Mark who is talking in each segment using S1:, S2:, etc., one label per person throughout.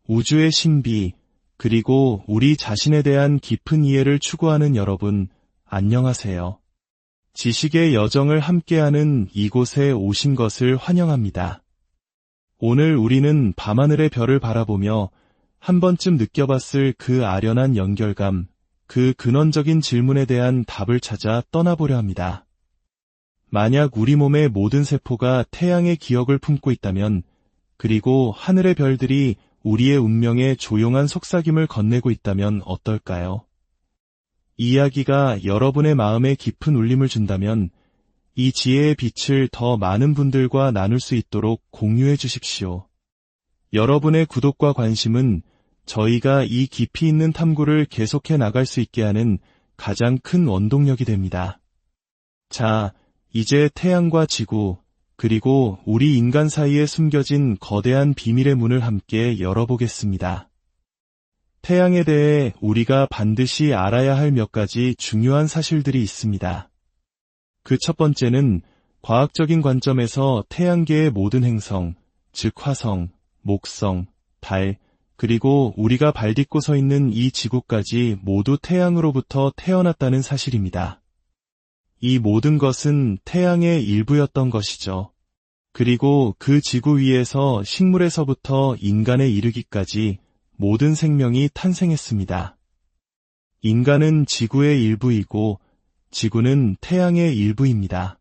S1: 우주의 신비, 그리고 우리 자신에 대한 깊은 이해를 추구하는 여러분, 안녕하세요. 지식의 여정을 함께하는 이곳에 오신 것을 환영합니다. 오늘 우리는 밤하늘의 별을 바라보며 한 번쯤 느껴봤을 그 아련한 연결감, 그 근원적인 질문에 대한 답을 찾아 떠나보려 합니다. 만약 우리 몸의 모든 세포가 태양의 기억을 품고 있다면, 그리고 하늘의 별들이 우리의 운명에 조용한 속삭임을 건네고 있다면 어떨까요? 이야기가 여러분의 마음에 깊은 울림을 준다면 이 지혜의 빛을 더 많은 분들과 나눌 수 있도록 공유해 주십시오. 여러분의 구독과 관심은 저희가 이 깊이 있는 탐구를 계속해 나갈 수 있게 하는 가장 큰 원동력이 됩니다. 자, 이제 태양과 지구, 그리고 우리 인간 사이에 숨겨진 거대한 비밀의 문을 함께 열어보겠습니다. 태양에 대해 우리가 반드시 알아야 할 몇 가지 중요한 사실들이 있습니다. 그 첫 번째는 과학적인 관점에서 태양계의 모든 행성, 즉 화성, 목성, 달, 그리고 우리가 발딛고 서 있는 이 지구까지 모두 태양으로부터 태어났다는 사실입니다. 이 모든 것은 태양의 일부였던 것이죠. 그리고 그 지구 위에서 식물에서부터 인간에 이르기까지 모든 생명이 탄생했습니다. 인간은 지구의 일부이고 지구는 태양의 일부입니다.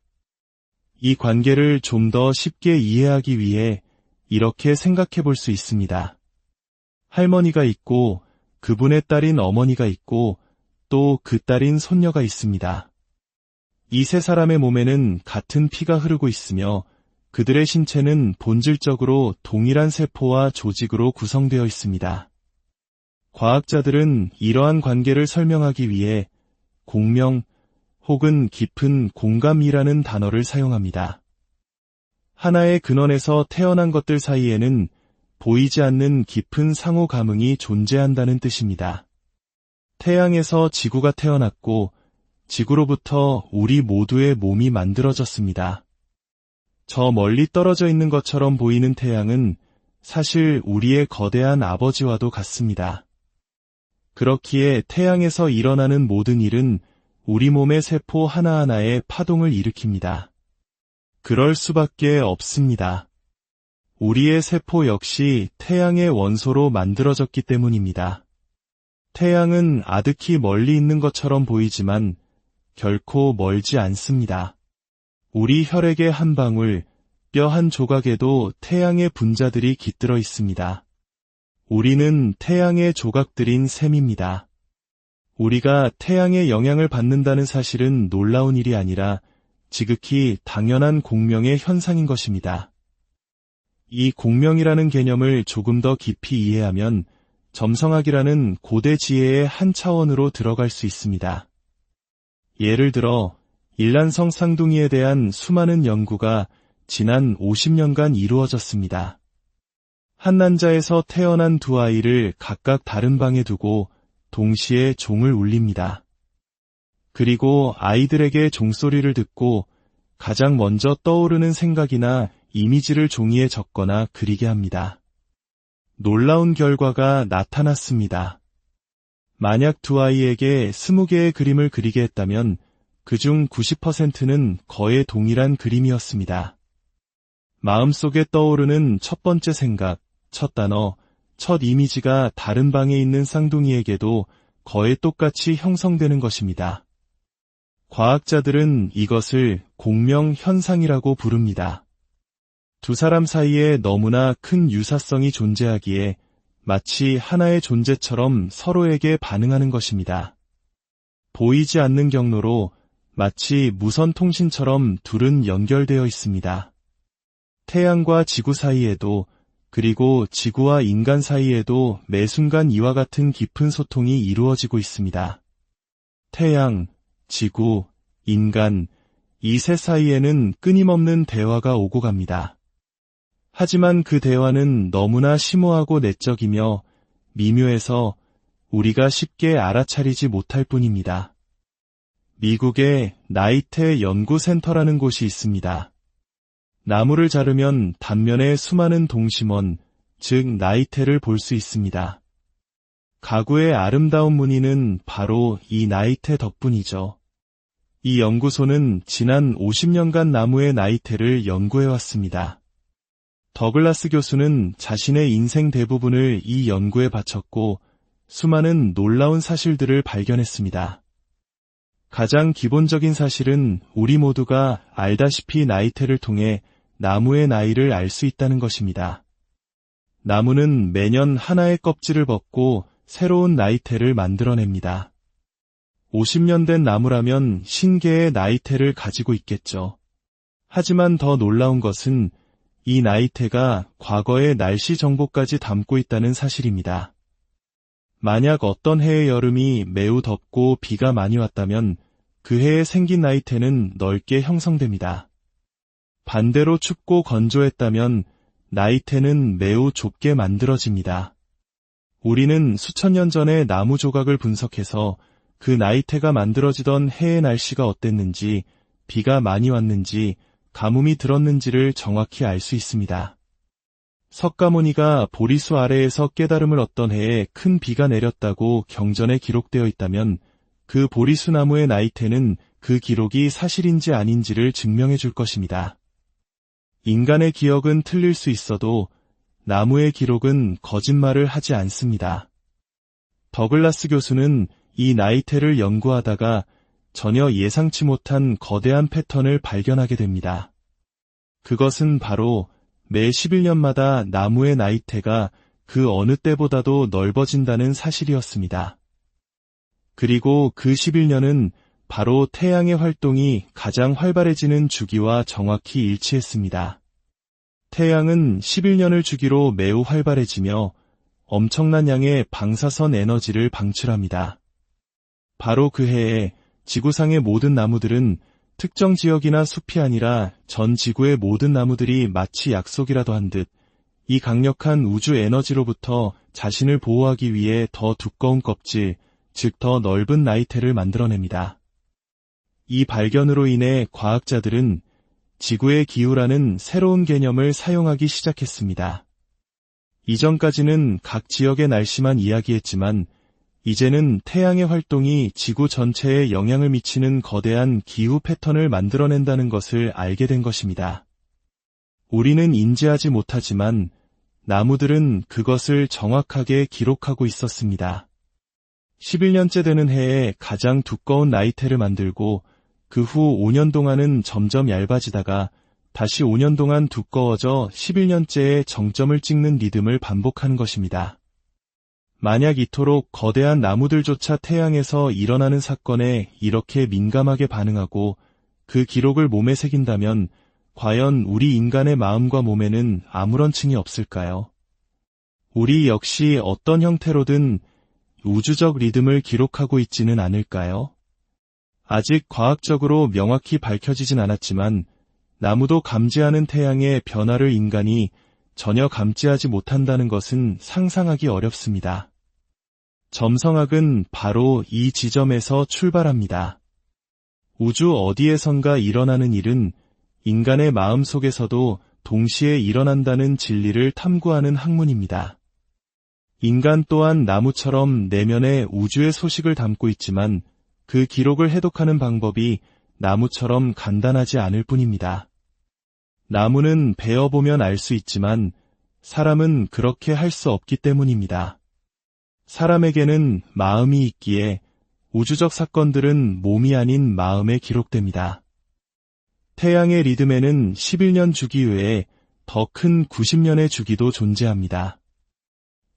S1: 이 관계를 좀 더 쉽게 이해하기 위해 이렇게 생각해 볼 수 있습니다. 할머니가 있고 그분의 딸인 어머니가 있고 또 그 딸인 손녀가 있습니다. 이 세 사람의 몸에는 같은 피가 흐르고 있으며 그들의 신체는 본질적으로 동일한 세포와 조직으로 구성되어 있습니다. 과학자들은 이러한 관계를 설명하기 위해 공명 혹은 깊은 공감이라는 단어를 사용합니다. 하나의 근원에서 태어난 것들 사이에는 보이지 않는 깊은 상호 감응이 존재한다는 뜻입니다. 태양에서 지구가 태어났고 지구로부터 우리 모두의 몸이 만들어졌습니다. 저 멀리 떨어져 있는 것처럼 보이는 태양은 사실 우리의 거대한 아버지와도 같습니다. 그렇기에 태양에서 일어나는 모든 일은 우리 몸의 세포 하나하나에 파동을 일으킵니다. 그럴 수밖에 없습니다. 우리의 세포 역시 태양의 원소로 만들어졌기 때문입니다. 태양은 아득히 멀리 있는 것처럼 보이지만 결코 멀지 않습니다. 우리 혈액의 한 방울, 뼈 한 조각에도 태양의 분자들이 깃들어 있습니다. 우리는 태양의 조각들인 셈입니다. 우리가 태양의 영향을 받는다는 사실은 놀라운 일이 아니라 지극히 당연한 공명의 현상인 것입니다. 이 공명이라는 개념을 조금 더 깊이 이해하면 점성학이라는 고대 지혜의 한 차원으로 들어갈 수 있습니다. 예를 들어 일란성 쌍둥이에 대한 수많은 연구가 지난 50년간 이루어졌습니다. 한 난자에서 태어난 두 아이를 각각 다른 방에 두고 동시에 종을 울립니다. 그리고 아이들에게 종소리를 듣고 가장 먼저 떠오르는 생각이나 이미지를 종이에 적거나 그리게 합니다. 놀라운 결과가 나타났습니다. 만약 두 아이에게 20개의 그림을 그리게 했다면 그중 90%는 거의 동일한 그림이었습니다. 마음속에 떠오르는 첫 번째 생각, 첫 단어, 첫 이미지가 다른 방에 있는 쌍둥이에게도 거의 똑같이 형성되는 것입니다. 과학자들은 이것을 공명 현상이라고 부릅니다. 두 사람 사이에 너무나 큰 유사성이 존재하기에 마치 하나의 존재처럼 서로에게 반응하는 것입니다. 보이지 않는 경로로 마치 무선 통신처럼 둘은 연결되어 있습니다. 태양과 지구 사이에도 그리고 지구와 인간 사이에도 매 순간 이와 같은 깊은 소통이 이루어지고 있습니다. 태양, 지구, 인간, 이 셋 사이에는 끊임없는 대화가 오고 갑니다. 하지만 그 대화는 너무나 심오하고 내적이며 미묘해서 우리가 쉽게 알아차리지 못할 뿐입니다. 미국의 나이테 연구센터라는 곳이 있습니다. 나무를 자르면 단면에 수많은 동심원, 즉 나이테를 볼 수 있습니다. 가구의 아름다운 무늬는 바로 이 나이테 덕분이죠. 이 연구소는 지난 50년간 나무의 나이테를 연구해왔습니다. 더글라스 교수는 자신의 인생 대부분을 이 연구에 바쳤고 수많은 놀라운 사실들을 발견했습니다. 가장 기본적인 사실은 우리 모두가 알다시피 나이테를 통해 나무의 나이를 알 수 있다는 것입니다. 나무는 매년 하나의 껍질을 벗고 새로운 나이테를 만들어냅니다. 50년 된 나무라면 신개의 나이테를 가지고 있겠죠. 하지만 더 놀라운 것은 이 나이테가 과거의 날씨 정보까지 담고 있다는 사실입니다. 만약 어떤 해의 여름이 매우 덥고 비가 많이 왔다면 그 해에 생긴 나이테는 넓게 형성됩니다. 반대로 춥고 건조했다면 나이테는 매우 좁게 만들어집니다. 우리는 수천 년 전에 나무 조각을 분석해서 그 나이테가 만들어지던 해의 날씨가 어땠는지, 비가 많이 왔는지, 가뭄이 들었는지를 정확히 알 수 있습니다. 석가모니가 보리수 아래에서 깨달음을 얻던 해에 큰 비가 내렸다고 경전에 기록되어 있다면 그 보리수 나무의 나이테는 그 기록이 사실인지 아닌지를 증명해 줄 것입니다. 인간의 기억은 틀릴 수 있어도 나무의 기록은 거짓말을 하지 않습니다. 더글라스 교수는 이 나이테를 연구하다가 전혀 예상치 못한 거대한 패턴을 발견하게 됩니다. 그것은 바로 매 11년마다 나무의 나이테가 그 어느 때보다도 넓어진다는 사실이었습니다. 그리고 그 11년은 바로 태양의 활동이 가장 활발해지는 주기와 정확히 일치했습니다. 태양은 11년을 주기로 매우 활발해지며 엄청난 양의 방사선 에너지를 방출합니다. 바로 그 해에 지구상의 모든 나무들은 특정 지역이나 숲이 아니라 전 지구의 모든 나무들이 마치 약속이라도 한 듯 이 강력한 우주 에너지로부터 자신을 보호하기 위해 더 두꺼운 껍질, 즉 더 넓은 나이테를 만들어냅니다. 이 발견으로 인해 과학자들은 지구의 기후라는 새로운 개념을 사용하기 시작했습니다. 이전까지는 각 지역의 날씨만 이야기했지만 이제는 태양의 활동이 지구 전체에 영향을 미치는 거대한 기후 패턴을 만들어낸다는 것을 알게 된 것입니다. 우리는 인지하지 못하지만 나무들은 그것을 정확하게 기록하고 있었습니다. 11년째 되는 해에 가장 두꺼운 나이테를 만들고 그 후 5년 동안은 점점 얇아지다가 다시 5년 동안 두꺼워져 11년째의 정점을 찍는 리듬을 반복하는 것입니다. 만약 이토록 거대한 나무들조차 태양에서 일어나는 사건에 이렇게 민감하게 반응하고 그 기록을 몸에 새긴다면 과연 우리 인간의 마음과 몸에는 아무런 층이 없을까요? 우리 역시 어떤 형태로든 우주적 리듬을 기록하고 있지는 않을까요? 아직 과학적으로 명확히 밝혀지진 않았지만 나무도 감지하는 태양의 변화를 인간이 전혀 감지하지 못한다는 것은 상상하기 어렵습니다. 점성학은 바로 이 지점에서 출발합니다. 우주 어디에선가 일어나는 일은 인간의 마음 속에서도 동시에 일어난다는 진리를 탐구하는 학문입니다. 인간 또한 나무처럼 내면에 우주의 소식을 담고 있지만 그 기록을 해독하는 방법이 나무처럼 간단하지 않을 뿐입니다. 나무는 베어보면 알 수 있지만 사람은 그렇게 할 수 없기 때문입니다. 사람에게는 마음이 있기에 우주적 사건들은 몸이 아닌 마음에 기록됩니다. 태양의 리듬에는 11년 주기 외에 더 큰 90년의 주기도 존재합니다.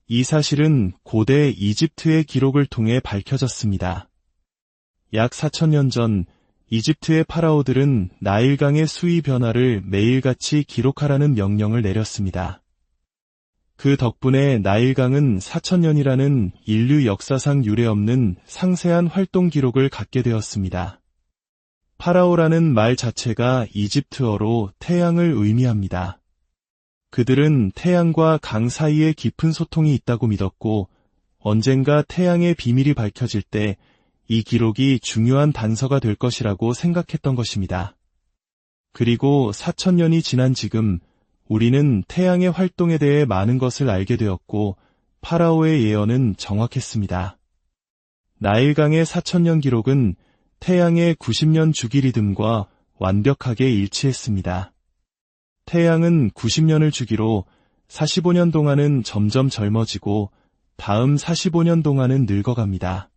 S1: 이 사실은 고대 이집트의 기록을 통해 밝혀졌습니다. 약 4,000년 전 이집트의 파라오들은 나일강의 수위 변화를 매일같이 기록하라는 명령을 내렸습니다. 그 덕분에 나일강은 4,000년이라는 인류 역사상 유례없는 상세한 활동 기록을 갖게 되었습니다. 파라오라는 말 자체가 이집트어로 태양을 의미합니다. 그들은 태양과 강 사이에 깊은 소통이 있다고 믿었고 언젠가 태양의 비밀이 밝혀질 때 이 기록이 중요한 단서가 될 것이라고 생각했던 것입니다. 그리고 4,000년이 지난 지금 우리는 태양의 활동에 대해 많은 것을 알게 되었고 파라오의 예언은 정확했습니다. 나일강의 4000년 기록은 태양의 90년 주기 리듬과 완벽하게 일치했습니다. 태양은 90년을 주기로 45년 동안은 점점 젊어지고 다음 45년 동안은 늙어갑니다.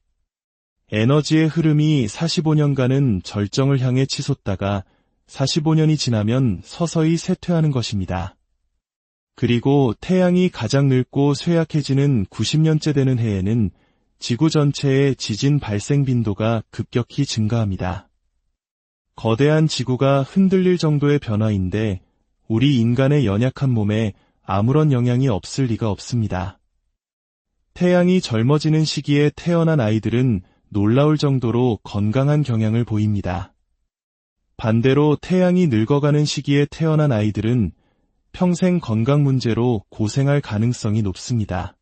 S1: 에너지의 흐름이 45년간은 절정을 향해 치솟다가 45년이 지나면 서서히 쇠퇴하는 것입니다. 그리고 태양이 가장 늙고 쇠약해지는 90년째 되는 해에는 지구 전체의 지진 발생 빈도가 급격히 증가합니다. 거대한 지구가 흔들릴 정도의 변화인데 우리 인간의 연약한 몸에 아무런 영향이 없을 리가 없습니다. 태양이 젊어지는 시기에 태어난 아이들은 놀라울 정도로 건강한 경향을 보입니다. 반대로 태양이 늙어가는 시기에 태어난 아이들은 평생 건강 문제로 고생할 가능성이 높습니다.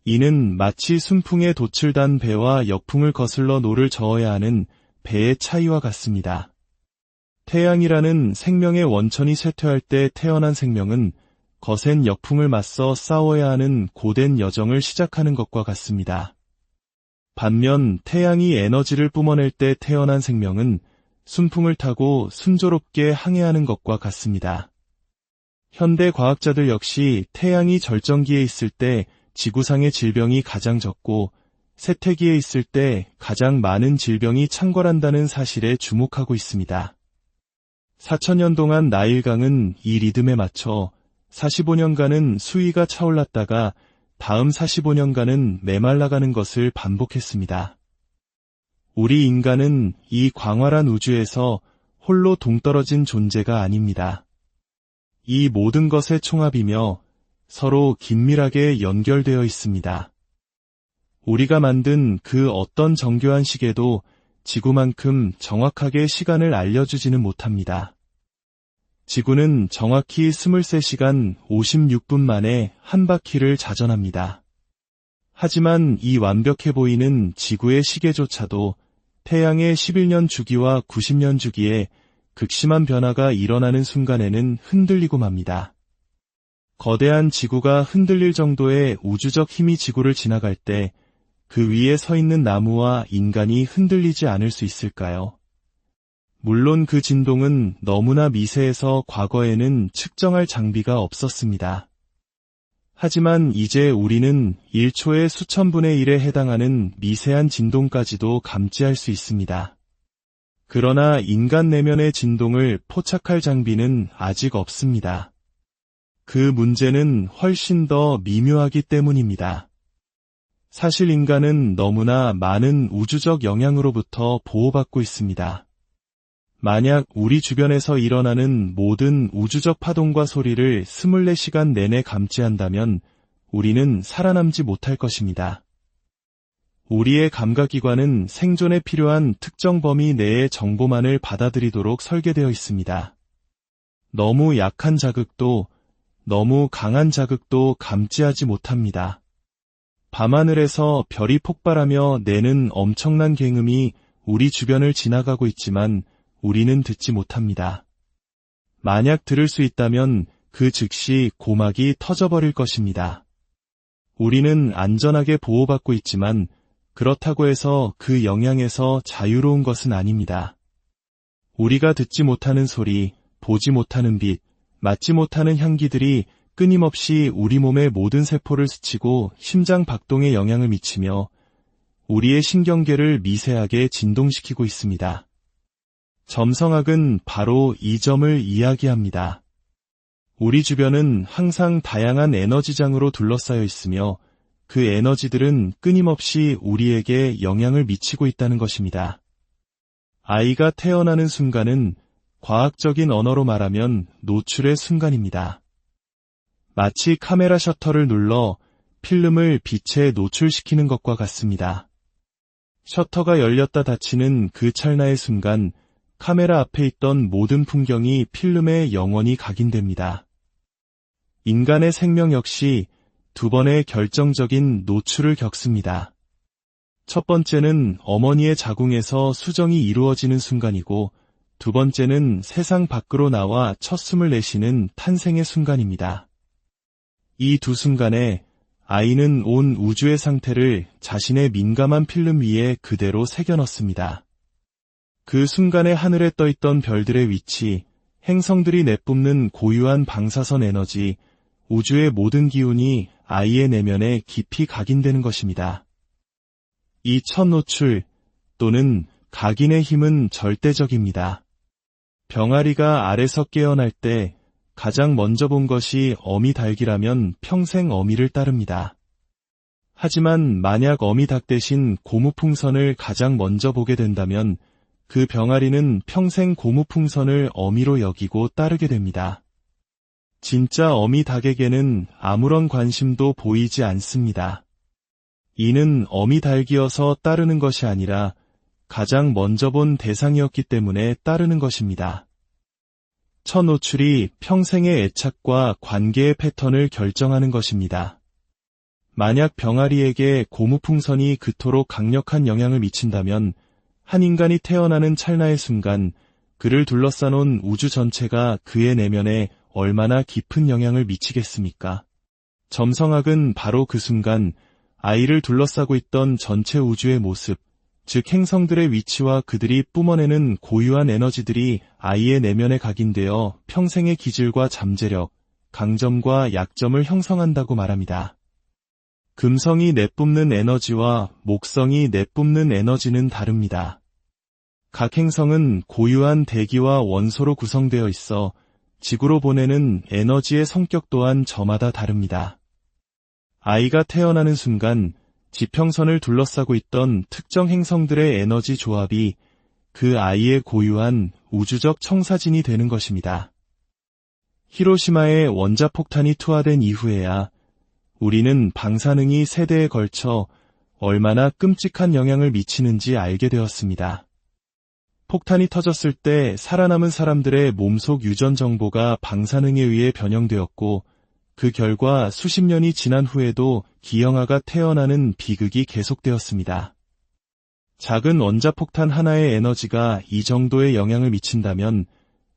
S1: 이는 마치 순풍에 도출단 배와 역풍을 거슬러 노를 저어야 하는 배의 차이와 같습니다. 태양이라는 생명의 원천이 쇠퇴할 때 태어난 생명은 거센 역풍을 맞서 싸워야 하는 고된 여정을 시작하는 것과 같습니다. 반면 태양이 에너지를 뿜어낼 때 태어난 생명은 순풍을 타고 순조롭게 항해하는 것과 같습니다. 현대 과학자들 역시 태양이 절정기에 있을 때 지구상의 질병이 가장 적고 쇠퇴기에 있을 때 가장 많은 질병이 창궐한다는 사실에 주목하고 있습니다. 4000년 동안 나일강은 이 리듬에 맞춰 45년간은 수위가 차올랐다가 다음 45년간은 메말라가는 것을 반복했습니다. 우리 인간은 이 광활한 우주에서 홀로 동떨어진 존재가 아닙니다. 이 모든 것의 총합이며 서로 긴밀하게 연결되어 있습니다. 우리가 만든 그 어떤 정교한 시계도 지구만큼 정확하게 시간을 알려주지는 못합니다. 지구는 정확히 23시간 56분 만에 한 바퀴를 자전합니다. 하지만 이 완벽해 보이는 지구의 시계조차도 태양의 11년 주기와 90년 주기에 극심한 변화가 일어나는 순간에는 흔들리고 맙니다. 거대한 지구가 흔들릴 정도의 우주적 힘이 지구를 지나갈 때 그 위에 서 있는 나무와 인간이 흔들리지 않을 수 있을까요? 물론 그 진동은 너무나 미세해서 과거에는 측정할 장비가 없었습니다. 하지만 이제 우리는 1초의 수천분의 1에 해당하는 미세한 진동까지도 감지할 수 있습니다. 그러나 인간 내면의 진동을 포착할 장비는 아직 없습니다. 그 문제는 훨씬 더 미묘하기 때문입니다. 사실 인간은 너무나 많은 우주적 영향으로부터 보호받고 있습니다. 만약 우리 주변에서 일어나는 모든 우주적 파동과 소리를 24시간 내내 감지한다면 우리는 살아남지 못할 것입니다. 우리의 감각기관은 생존에 필요한 특정 범위 내의 정보만을 받아들이도록 설계되어 있습니다. 너무 약한 자극도, 너무 강한 자극도 감지하지 못합니다. 밤하늘에서 별이 폭발하며 내는 엄청난 굉음이 우리 주변을 지나가고 있지만 우리는 듣지 못합니다. 만약 들을 수 있다면 그 즉시 고막이 터져버릴 것입니다. 우리는 안전하게 보호받고 있지만 그렇다고 해서 그 영향에서 자유로운 것은 아닙니다. 우리가 듣지 못하는 소리, 보지 못하는 빛, 맡지 못하는 향기들이 끊임없이 우리 몸의 모든 세포를 스치고 심장 박동에 영향을 미치며 우리의 신경계를 미세하게 진동시키고 있습니다. 점성학은 바로 이 점을 이야기합니다. 우리 주변은 항상 다양한 에너지장으로 둘러싸여 있으며 그 에너지들은 끊임없이 우리에게 영향을 미치고 있다는 것입니다. 아이가 태어나는 순간은 과학적인 언어로 말하면 노출의 순간입니다. 마치 카메라 셔터를 눌러 필름을 빛에 노출시키는 것과 같습니다. 셔터가 열렸다 닫히는 그 찰나의 순간 카메라 앞에 있던 모든 풍경이 필름에 영원히 각인됩니다. 인간의 생명 역시 두 번의 결정적인 노출을 겪습니다. 첫 번째는 어머니의 자궁에서 수정이 이루어지는 순간이고 두 번째는 세상 밖으로 나와 첫 숨을 내쉬는 탄생의 순간입니다. 이 두 순간에 아이는 온 우주의 상태를 자신의 민감한 필름 위에 그대로 새겨 넣습니다. 그 순간에 하늘에 떠있던 별들의 위치, 행성들이 내뿜는 고유한 방사선 에너지, 우주의 모든 기운이 아이의 내면에 깊이 각인되는 것입니다. 이 첫 노출 또는 각인의 힘은 절대적입니다. 병아리가 알에서 깨어날 때 가장 먼저 본 것이 어미닭이라면 평생 어미를 따릅니다. 하지만 만약 어미닭 대신 고무풍선을 가장 먼저 보게 된다면 그 병아리는 평생 고무풍선을 어미로 여기고 따르게 됩니다. 진짜 어미닭에게는 아무런 관심도 보이지 않습니다. 이는 어미닭이어서 따르는 것이 아니라 가장 먼저 본 대상이었기 때문에 따르는 것입니다. 첫 노출이 평생의 애착과 관계의 패턴을 결정하는 것입니다. 만약 병아리에게 고무풍선이 그토록 강력한 영향을 미친다면 한 인간이 태어나는 찰나의 순간 그를 둘러싸놓은 우주 전체가 그의 내면에 얼마나 깊은 영향을 미치겠습니까? 점성학은 바로 그 순간 아이를 둘러싸고 있던 전체 우주의 모습, 즉 행성들의 위치와 그들이 뿜어내는 고유한 에너지들이 아이의 내면에 각인되어 평생의 기질과 잠재력, 강점과 약점을 형성한다고 말합니다. 금성이 내뿜는 에너지와 목성이 내뿜는 에너지는 다릅니다. 각 행성은 고유한 대기와 원소로 구성되어 있어 지구로 보내는 에너지의 성격 또한 저마다 다릅니다. 아이가 태어나는 순간 지평선을 둘러싸고 있던 특정 행성들의 에너지 조합이 그 아이의 고유한 우주적 청사진이 되는 것입니다. 히로시마에 원자폭탄이 투하된 이후에야 우리는 방사능이 세대에 걸쳐 얼마나 끔찍한 영향을 미치는지 알게 되었습니다. 폭탄이 터졌을 때 살아남은 사람들의 몸속 유전 정보가 방사능에 의해 변형되었고 그 결과 수십 년이 지난 후에도 기형아가 태어나는 비극이 계속되었습니다. 작은 원자폭탄 하나의 에너지가 이 정도의 영향을 미친다면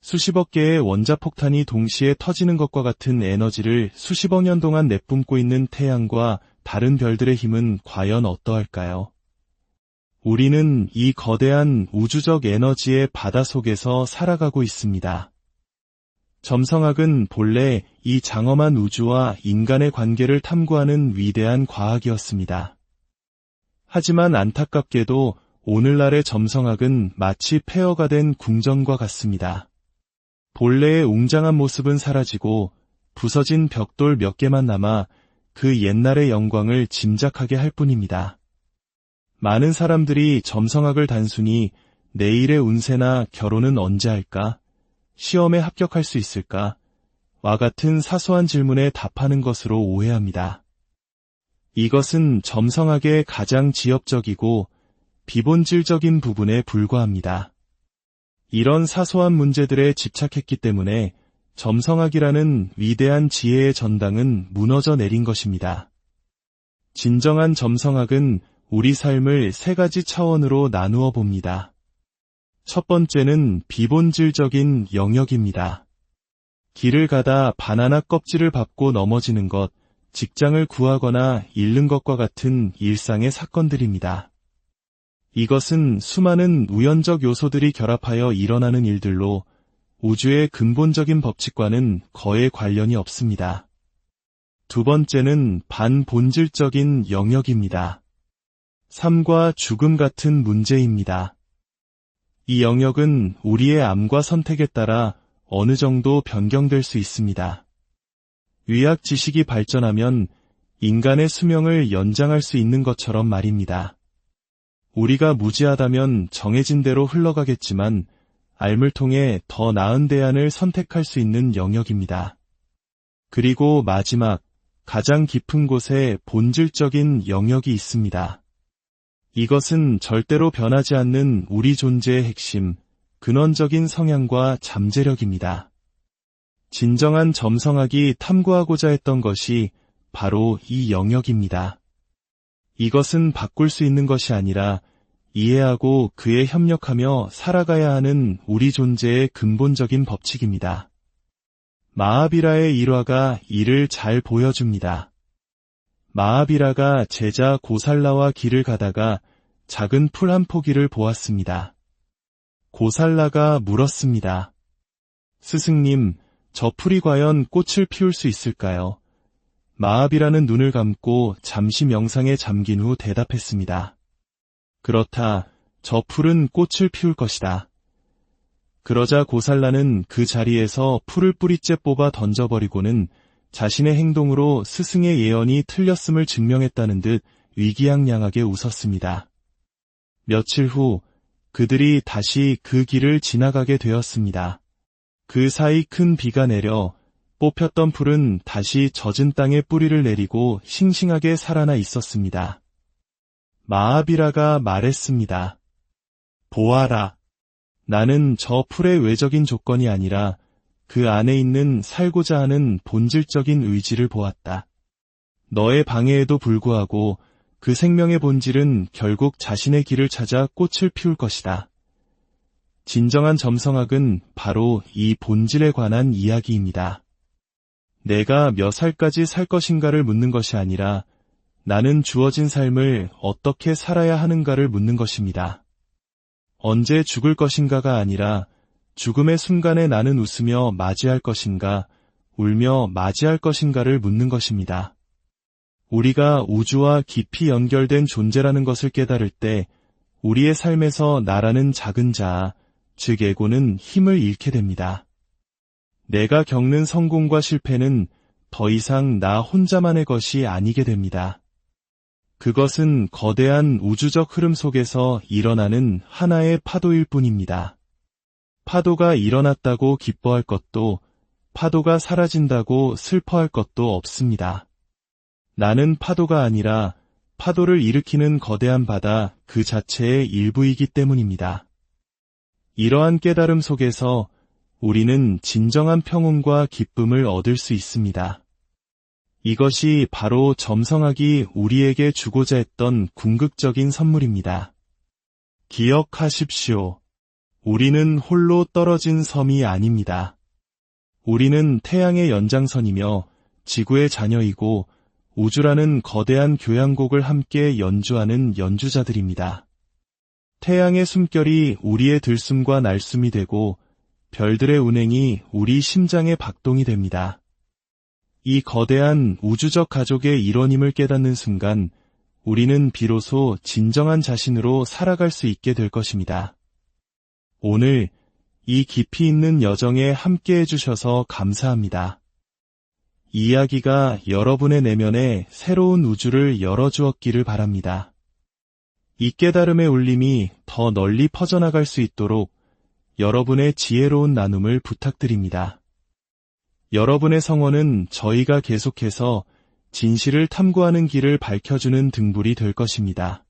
S1: 수십억 개의 원자폭탄이 동시에 터지는 것과 같은 에너지를 수십억 년 동안 내뿜고 있는 태양과 다른 별들의 힘은 과연 어떠할까요? 우리는 이 거대한 우주적 에너지의 바다 속에서 살아가고 있습니다. 점성학은 본래 이 장엄한 우주와 인간의 관계를 탐구하는 위대한 과학이었습니다. 하지만 안타깝게도 오늘날의 점성학은 마치 폐허가 된 궁전과 같습니다. 본래의 웅장한 모습은 사라지고 부서진 벽돌 몇 개만 남아 그 옛날의 영광을 짐작하게 할 뿐입니다. 많은 사람들이 점성학을 단순히 내일의 운세나 결혼은 언제 할까? 시험에 합격할 수 있을까? 와 같은 사소한 질문에 답하는 것으로 오해합니다. 이것은 점성학의 가장 지엽적이고 비본질적인 부분에 불과합니다. 이런 사소한 문제들에 집착했기 때문에 점성학이라는 위대한 지혜의 전당은 무너져 내린 것입니다. 진정한 점성학은 우리 삶을 세 가지 차원으로 나누어 봅니다. 첫 번째는 비본질적인 영역입니다. 길을 가다 바나나 껍질을 밟고 넘어지는 것, 직장을 구하거나 잃는 것과 같은 일상의 사건들입니다. 이것은 수많은 우연적 요소들이 결합하여 일어나는 일들로 우주의 근본적인 법칙과는 거의 관련이 없습니다. 두 번째는 반본질적인 영역입니다. 삶과 죽음 같은 문제입니다. 이 영역은 우리의 암과 선택에 따라 어느 정도 변경될 수 있습니다. 의학 지식이 발전하면 인간의 수명을 연장할 수 있는 것처럼 말입니다. 우리가 무지하다면 정해진 대로 흘러가겠지만 앓을 통해 더 나은 대안을 선택할 수 있는 영역입니다. 그리고 마지막, 가장 깊은 곳에 본질적인 영역이 있습니다. 이것은 절대로 변하지 않는 우리 존재의 핵심, 근원적인 성향과 잠재력입니다. 진정한 점성학이 탐구하고자 했던 것이 바로 이 영역입니다. 이것은 바꿀 수 있는 것이 아니라 이해하고 그에 협력하며 살아가야 하는 우리 존재의 근본적인 법칙입니다. 마하비라의 일화가 이를 잘 보여줍니다. 마하비라가 제자 고살라와 길을 가다가 작은 풀 한 포기를 보았습니다. 고살라가 물었습니다. 스승님, 저 풀이 과연 꽃을 피울 수 있을까요? 마하비라는 눈을 감고 잠시 명상에 잠긴 후 대답했습니다. 그렇다, 저 풀은 꽃을 피울 것이다. 그러자 고살라는 그 자리에서 풀을 뿌리째 뽑아 던져버리고는 자신의 행동으로 스승의 예언이 틀렸음을 증명했다는 듯 위기양양하게 웃었습니다. 며칠 후 그들이 다시 그 길을 지나가게 되었습니다. 그 사이 큰 비가 내려 뽑혔던 풀은 다시 젖은 땅에 뿌리를 내리고 싱싱하게 살아나 있었습니다. 마하비라가 말했습니다. 보아라. 나는 저 풀의 외적인 조건이 아니라 그 안에 있는 살고자 하는 본질적인 의지를 보았다. 너의 방해에도 불구하고 그 생명의 본질은 결국 자신의 길을 찾아 꽃을 피울 것이다. 진정한 점성학은 바로 이 본질에 관한 이야기입니다. 내가 몇 살까지 살 것인가를 묻는 것이 아니라 나는 주어진 삶을 어떻게 살아야 하는가를 묻는 것입니다. 언제 죽을 것인가가 아니라 죽음의 순간에 나는 웃으며 맞이할 것인가, 울며 맞이할 것인가를 묻는 것입니다. 우리가 우주와 깊이 연결된 존재라는 것을 깨달을 때 우리의 삶에서 나라는 작은 자아, 즉 에고는 힘을 잃게 됩니다. 내가 겪는 성공과 실패는 더 이상 나 혼자만의 것이 아니게 됩니다. 그것은 거대한 우주적 흐름 속에서 일어나는 하나의 파도일 뿐입니다. 파도가 일어났다고 기뻐할 것도, 파도가 사라진다고 슬퍼할 것도 없습니다. 나는 파도가 아니라 파도를 일으키는 거대한 바다 그 자체의 일부이기 때문입니다. 이러한 깨달음 속에서 우리는 진정한 평온과 기쁨을 얻을 수 있습니다. 이것이 바로 점성학이 우리에게 주고자 했던 궁극적인 선물입니다. 기억하십시오. 우리는 홀로 떨어진 섬이 아닙니다. 우리는 태양의 연장선이며 지구의 자녀이고 우주라는 거대한 교향곡을 함께 연주하는 연주자들입니다. 태양의 숨결이 우리의 들숨과 날숨이 되고 별들의 운행이 우리 심장의 박동이 됩니다. 이 거대한 우주적 가족의 일원임을 깨닫는 순간 우리는 비로소 진정한 자신으로 살아갈 수 있게 될 것입니다. 오늘 이 깊이 있는 여정에 함께 해주셔서 감사합니다. 이야기가 여러분의 내면에 새로운 우주를 열어주었기를 바랍니다. 이 깨달음의 울림이 더 널리 퍼져나갈 수 있도록 여러분의 지혜로운 나눔을 부탁드립니다. 여러분의 성원은 저희가 계속해서 진실을 탐구하는 길을 밝혀주는 등불이 될 것입니다.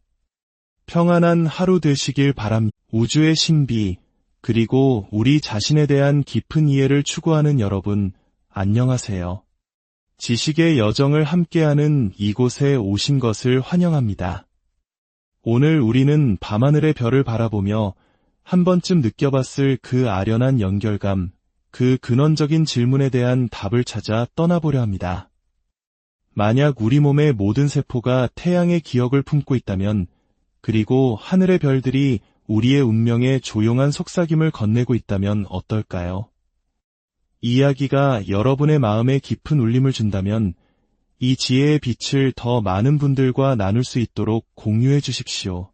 S1: 평안한 하루 되시길 바랍니다. 우주의 신비, 그리고 우리 자신에 대한 깊은 이해를 추구하는 여러분, 안녕하세요. 지식의 여정을 함께하는 이곳에 오신 것을 환영합니다. 오늘 우리는 밤하늘의 별을 바라보며 한 번쯤 느껴봤을 그 아련한 연결감, 그 근원적인 질문에 대한 답을 찾아 떠나보려 합니다. 만약 우리 몸의 모든 세포가 태양의 기억을 품고 있다면, 그리고 하늘의 별들이 우리의 운명에 조용한 속삭임을 건네고 있다면 어떨까요? 이야기가 여러분의 마음에 깊은 울림을 준다면 이 지혜의 빛을 더 많은 분들과 나눌 수 있도록 공유해 주십시오.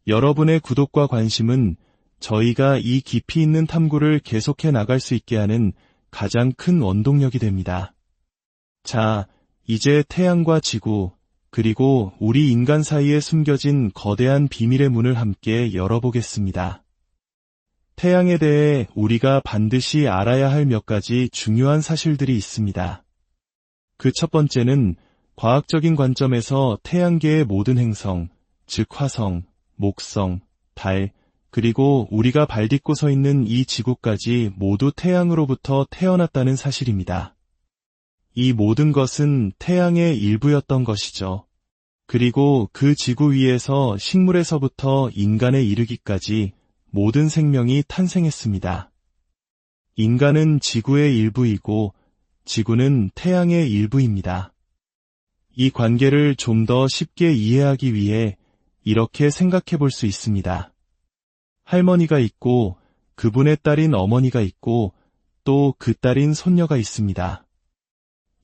S1: 여러분의 구독과 관심은 저희가 이 깊이 있는 탐구를 계속해 나갈 수 있게 하는 가장 큰 원동력이 됩니다. 자, 이제 태양과 지구, 그리고 우리 인간 사이에 숨겨진 거대한 비밀의 문을 함께 열어보겠습니다. 태양에 대해 우리가 반드시 알아야 할 몇 가지 중요한 사실들이 있습니다. 그 첫 번째는 과학적인 관점에서 태양계의 모든 행성, 즉 화성, 목성, 달, 그리고 우리가 발딛고 서 있는 이 지구까지 모두 태양으로부터 태어났다는 사실입니다. 이 모든 것은 태양의 일부였던 것이죠. 그리고 그 지구 위에서 식물에서부터 인간에 이르기까지 모든 생명이 탄생했습니다. 인간은 지구의 일부이고 지구는 태양의 일부입니다. 이 관계를 좀 더 쉽게 이해하기 위해 이렇게 생각해 볼 수 있습니다. 할머니가 있고 그분의 딸인 어머니가 있고 또 그 딸인 손녀가 있습니다.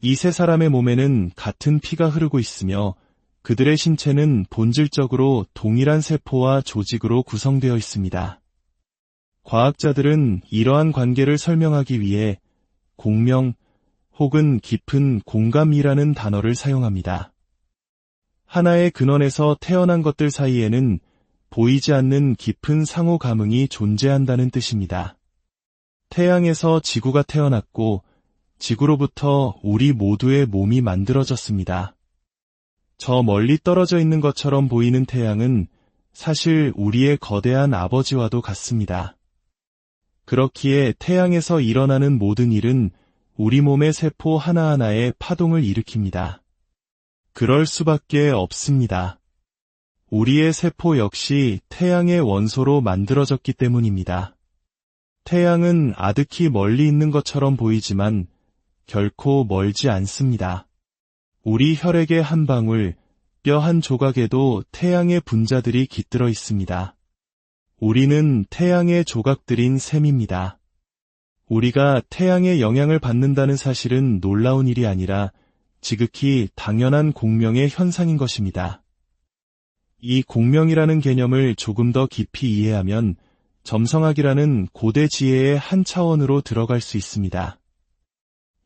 S1: 이 세 사람의 몸에는 같은 피가 흐르고 있으며 그들의 신체는 본질적으로 동일한 세포와 조직으로 구성되어 있습니다. 과학자들은 이러한 관계를 설명하기 위해 공명 혹은 깊은 공감이라는 단어를 사용합니다. 하나의 근원에서 태어난 것들 사이에는 보이지 않는 깊은 상호 감흥이 존재한다는 뜻입니다. 태양에서 지구가 태어났고 지구로부터 우리 모두의 몸이 만들어졌습니다. 저 멀리 떨어져 있는 것처럼 보이는 태양은 사실 우리의 거대한 아버지와도 같습니다. 그렇기에 태양에서 일어나는 모든 일은 우리 몸의 세포 하나하나에 파동을 일으킵니다. 그럴 수밖에 없습니다. 우리의 세포 역시 태양의 원소로 만들어졌기 때문입니다. 태양은 아득히 멀리 있는 것처럼 보이지만 결코 멀지 않습니다. 우리 혈액의 한 방울, 뼈 한 조각에도 태양의 분자들이 깃들어 있습니다. 우리는 태양의 조각들인 셈입니다. 우리가 태양의 영향을 받는다는 사실은 놀라운 일이 아니라 지극히 당연한 공명의 현상인 것입니다. 이 공명이라는 개념을 조금 더 깊이 이해하면 점성학이라는 고대 지혜의 한 차원으로 들어갈 수 있습니다.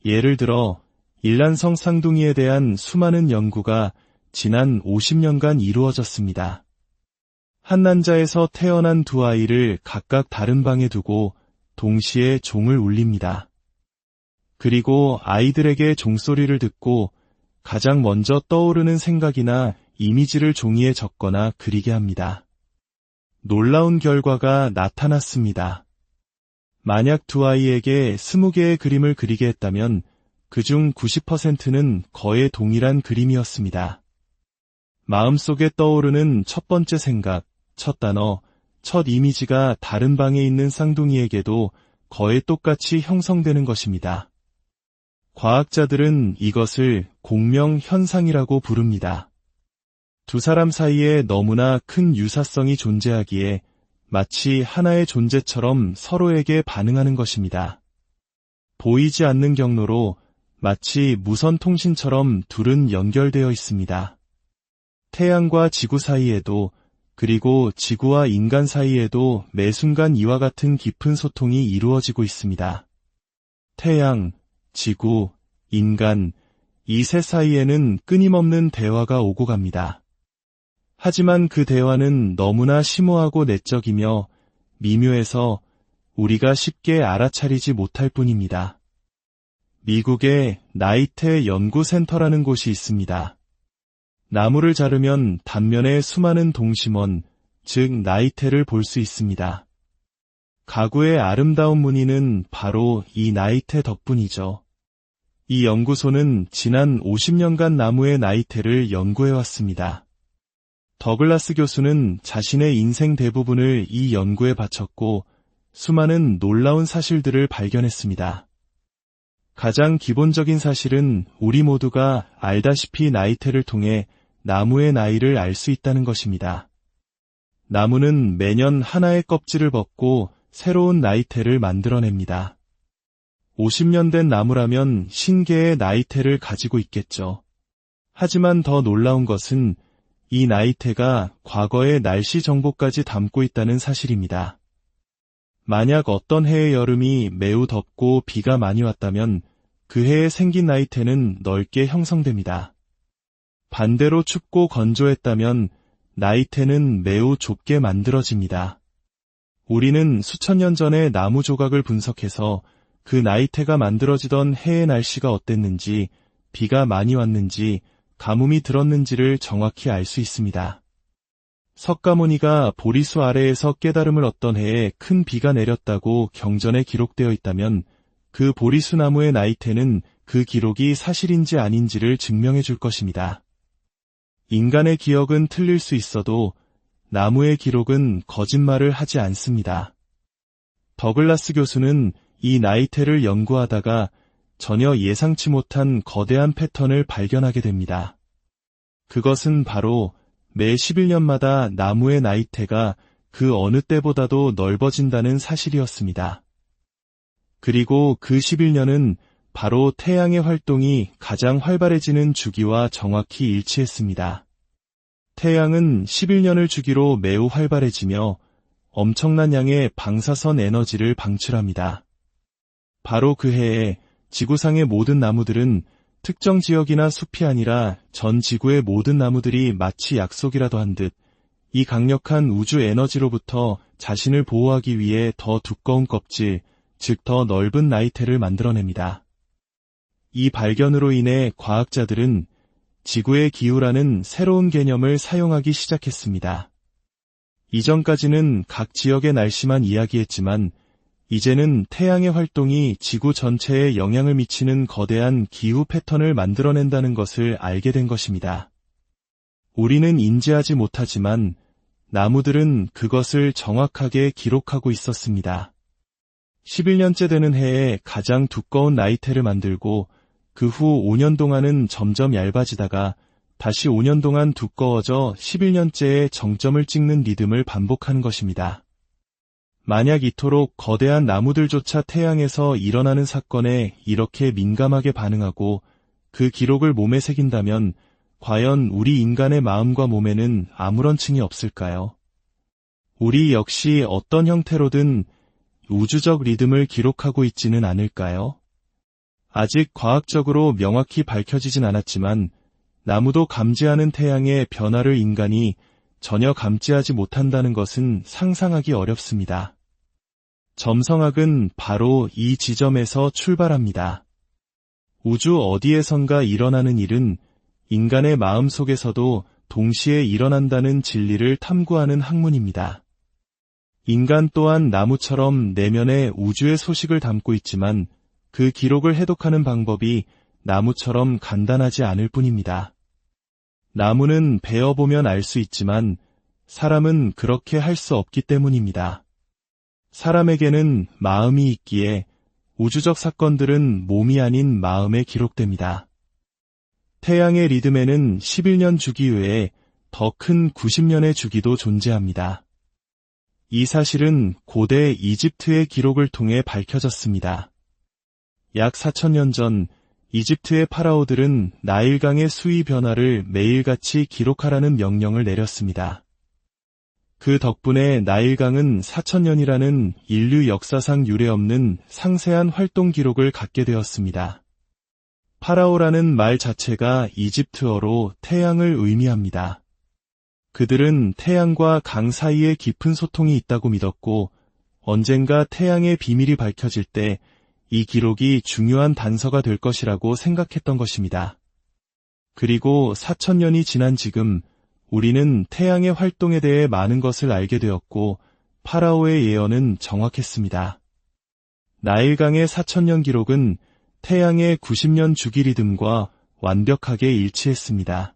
S1: 예를 들어 일란성 쌍둥이에 대한 수많은 연구가 지난 50년간 이루어졌습니다. 한 난자에서 태어난 두 아이를 각각 다른 방에 두고 동시에 종을 울립니다. 그리고 아이들에게 종소리를 듣고 가장 먼저 떠오르는 생각이나 이미지를 종이에 적거나 그리게 합니다. 놀라운 결과가 나타났습니다. 만약 두 아이에게 20개의 그림을 그리게 했다면 그중 90%는 거의 동일한 그림이었습니다. 마음속에 떠오르는 첫 번째 생각, 첫 단어, 첫 이미지가 다른 방에 있는 쌍둥이에게도 거의 똑같이 형성되는 것입니다. 과학자들은 이것을 공명 현상이라고 부릅니다. 두 사람 사이에 너무나 큰 유사성이 존재하기에 마치 하나의 존재처럼 서로에게 반응하는 것입니다. 보이지 않는 경로로 마치 무선 통신처럼 둘은 연결되어 있습니다. 태양과 지구 사이에도 그리고 지구와 인간 사이에도 매 순간 이와 같은 깊은 소통이 이루어지고 있습니다. 태양, 지구, 인간, 이 셋 사이에는 끊임없는 대화가 오고 갑니다. 하지만 그 대화는 너무나 심오하고 내적이며 미묘해서 우리가 쉽게 알아차리지 못할 뿐입니다. 미국의 나이테 연구센터라는 곳이 있습니다. 나무를 자르면 단면에 수많은 동심원, 즉 나이테를 볼 수 있습니다. 가구의 아름다운 무늬는 바로 이 나이테 덕분이죠. 이 연구소는 지난 50년간 나무의 나이테를 연구해왔습니다. 더글라스 교수는 자신의 인생 대부분을 이 연구에 바쳤고 수많은 놀라운 사실들을 발견했습니다. 가장 기본적인 사실은 우리 모두가 알다시피 나이테를 통해 나무의 나이를 알 수 있다는 것입니다. 나무는 매년 하나의 껍질을 벗고 새로운 나이테를 만들어냅니다. 50년 된 나무라면 신개의 나이테를 가지고 있겠죠. 하지만 더 놀라운 것은 이 나이테가 과거의 날씨 정보까지 담고 있다는 사실입니다. 만약 어떤 해의 여름이 매우 덥고 비가 많이 왔다면 그 해에 생긴 나이테는 넓게 형성됩니다. 반대로 춥고 건조했다면 나이테는 매우 좁게 만들어집니다. 우리는 수천 년 전에 나무 조각을 분석해서 그 나이테가 만들어지던 해의 날씨가 어땠는지, 비가 많이 왔는지, 가뭄이 들었는지를 정확히 알 수 있습니다. 석가모니가 보리수 아래에서 깨달음을 얻던 해에 큰 비가 내렸다고 경전에 기록되어 있다면 그 보리수 나무의 나이테는 그 기록이 사실인지 아닌지를 증명해 줄 것입니다. 인간의 기억은 틀릴 수 있어도 나무의 기록은 거짓말을 하지 않습니다. 더글라스 교수는 이 나이테를 연구하다가 전혀 예상치 못한 거대한 패턴을 발견하게 됩니다. 그것은 바로 매 11년마다 나무의 나이테가 그 어느 때보다도 넓어진다는 사실이었습니다. 그리고 그 11년은 바로 태양의 활동이 가장 활발해지는 주기와 정확히 일치했습니다. 태양은 11년을 주기로 매우 활발해지며 엄청난 양의 방사선 에너지를 방출합니다. 바로 그 해에 지구상의 모든 나무들은 특정 지역이나 숲이 아니라 전 지구의 모든 나무들이 마치 약속이라도 한 듯 이 강력한 우주 에너지로부터 자신을 보호하기 위해 더 두꺼운 껍질, 즉 더 넓은 나이테를 만들어냅니다. 이 발견으로 인해 과학자들은 지구의 기후라는 새로운 개념을 사용하기 시작했습니다. 이전까지는 각 지역의 날씨만 이야기했지만 이제는 태양의 활동이 지구 전체에 영향을 미치는 거대한 기후 패턴을 만들어낸다는 것을 알게 된 것입니다. 우리는 인지하지 못하지만 나무들은 그것을 정확하게 기록하고 있었습니다. 11년째 되는 해에 가장 두꺼운 나이테를 만들고 그 후 5년 동안은 점점 얇아지다가 다시 5년 동안 두꺼워져 11년째의 정점을 찍는 리듬을 반복하는 것입니다. 만약 이토록 거대한 나무들조차 태양에서 일어나는 사건에 이렇게 민감하게 반응하고 그 기록을 몸에 새긴다면 과연 우리 인간의 마음과 몸에는 아무런 층이 없을까요? 우리 역시 어떤 형태로든 우주적 리듬을 기록하고 있지는 않을까요? 아직 과학적으로 명확히 밝혀지진 않았지만 나무도 감지하는 태양의 변화를 인간이 전혀 감지하지 못한다는 것은 상상하기 어렵습니다. 점성학은 바로 이 지점에서 출발합니다. 우주 어디에선가 일어나는 일은 인간의 마음 속에서도 동시에 일어난다는 진리를 탐구하는 학문입니다. 인간 또한 나무처럼 내면에 우주의 소식을 담고 있지만 그 기록을 해독하는 방법이 나무처럼 간단하지 않을 뿐입니다. 나무는 베어보면 알 수 있지만 사람은 그렇게 할 수 없기 때문입니다. 사람에게는 마음이 있기에 우주적 사건들은 몸이 아닌 마음에 기록됩니다. 태양의 리듬에는 11년 주기 외에 더 큰 90년의 주기도 존재합니다. 이 사실은 고대 이집트의 기록을 통해 밝혀졌습니다. 약 4,000년 전 이집트의 파라오들은 나일강의 수위 변화를 매일같이 기록하라는 명령을 내렸습니다. 그 덕분에 나일강은 4,000년이라는 인류 역사상 유례없는 상세한 활동 기록을 갖게 되었습니다. 파라오라는 말 자체가 이집트어로 태양을 의미합니다. 그들은 태양과 강 사이에 깊은 소통이 있다고 믿었고 언젠가 태양의 비밀이 밝혀질 때 이 기록이 중요한 단서가 될 것이라고 생각했던 것입니다. 그리고 4,000년이 지난 지금 우리는 태양의 활동에 대해 많은 것을 알게 되었고 파라오의 예언은 정확했습니다. 나일강의 4,000년 기록은 태양의 90년 주기 리듬과 완벽하게 일치했습니다.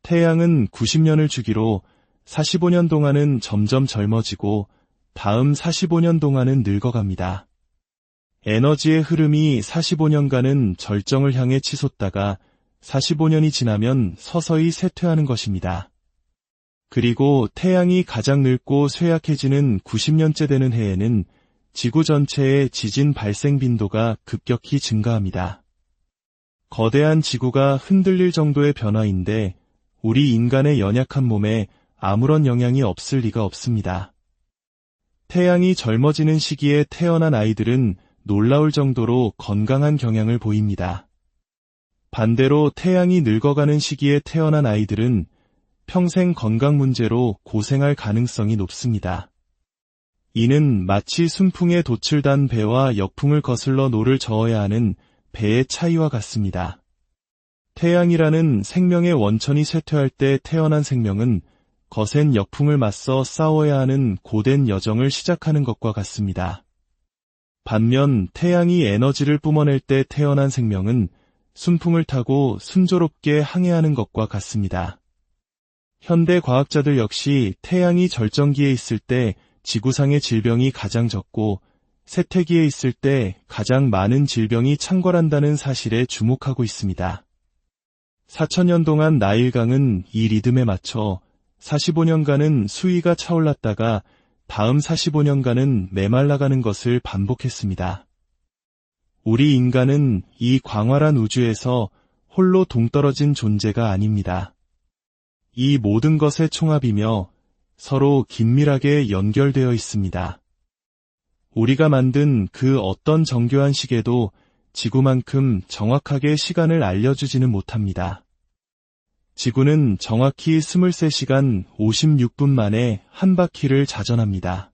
S1: 태양은 90년을 주기로 45년 동안은 점점 젊어지고 다음 45년 동안은 늙어갑니다. 에너지의 흐름이 45년간은 절정을 향해 치솟다가 45년이 지나면 서서히 쇠퇴하는 것입니다. 그리고 태양이 가장 늙고 쇠약해지는 90년째 되는 해에는 지구 전체의 지진 발생 빈도가 급격히 증가합니다. 거대한 지구가 흔들릴 정도의 변화인데 우리 인간의 연약한 몸에 아무런 영향이 없을 리가 없습니다. 태양이 젊어지는 시기에 태어난 아이들은 놀라울 정도로 건강한 경향을 보입니다. 반대로 태양이 늙어가는 시기에 태어난 아이들은 평생 건강 문제로 고생할 가능성이 높습니다. 이는 마치 순풍에 도출단 배와 역풍을 거슬러 노를 저어야 하는 배의 차이와 같습니다. 태양이라는 생명의 원천이 쇠퇴할 때 태어난 생명은 거센 역풍을 맞서 싸워야 하는 고된 여정을 시작하는 것과 같습니다. 반면 태양이 에너지를 뿜어낼 때 태어난 생명은 순풍을 타고 순조롭게 항해하는 것과 같습니다. 현대 과학자들 역시 태양이 절정기에 있을 때 지구상의 질병이 가장 적고 쇠퇴기에 있을 때 가장 많은 질병이 창궐한다는 사실에 주목하고 있습니다. 4천년 동안 나일강은 이 리듬에 맞춰 45년간은 수위가 차올랐다가 다음 45년간은 메말라가는 것을 반복했습니다. 우리 인간은 이 광활한 우주에서 홀로 동떨어진 존재가 아닙니다. 이 모든 것의 총합이며 서로 긴밀하게 연결되어 있습니다. 우리가 만든 그 어떤 정교한 시계도 지구만큼 정확하게 시간을 알려주지는 못합니다. 지구는 정확히 23시간 56분 만에 한 바퀴를 자전합니다.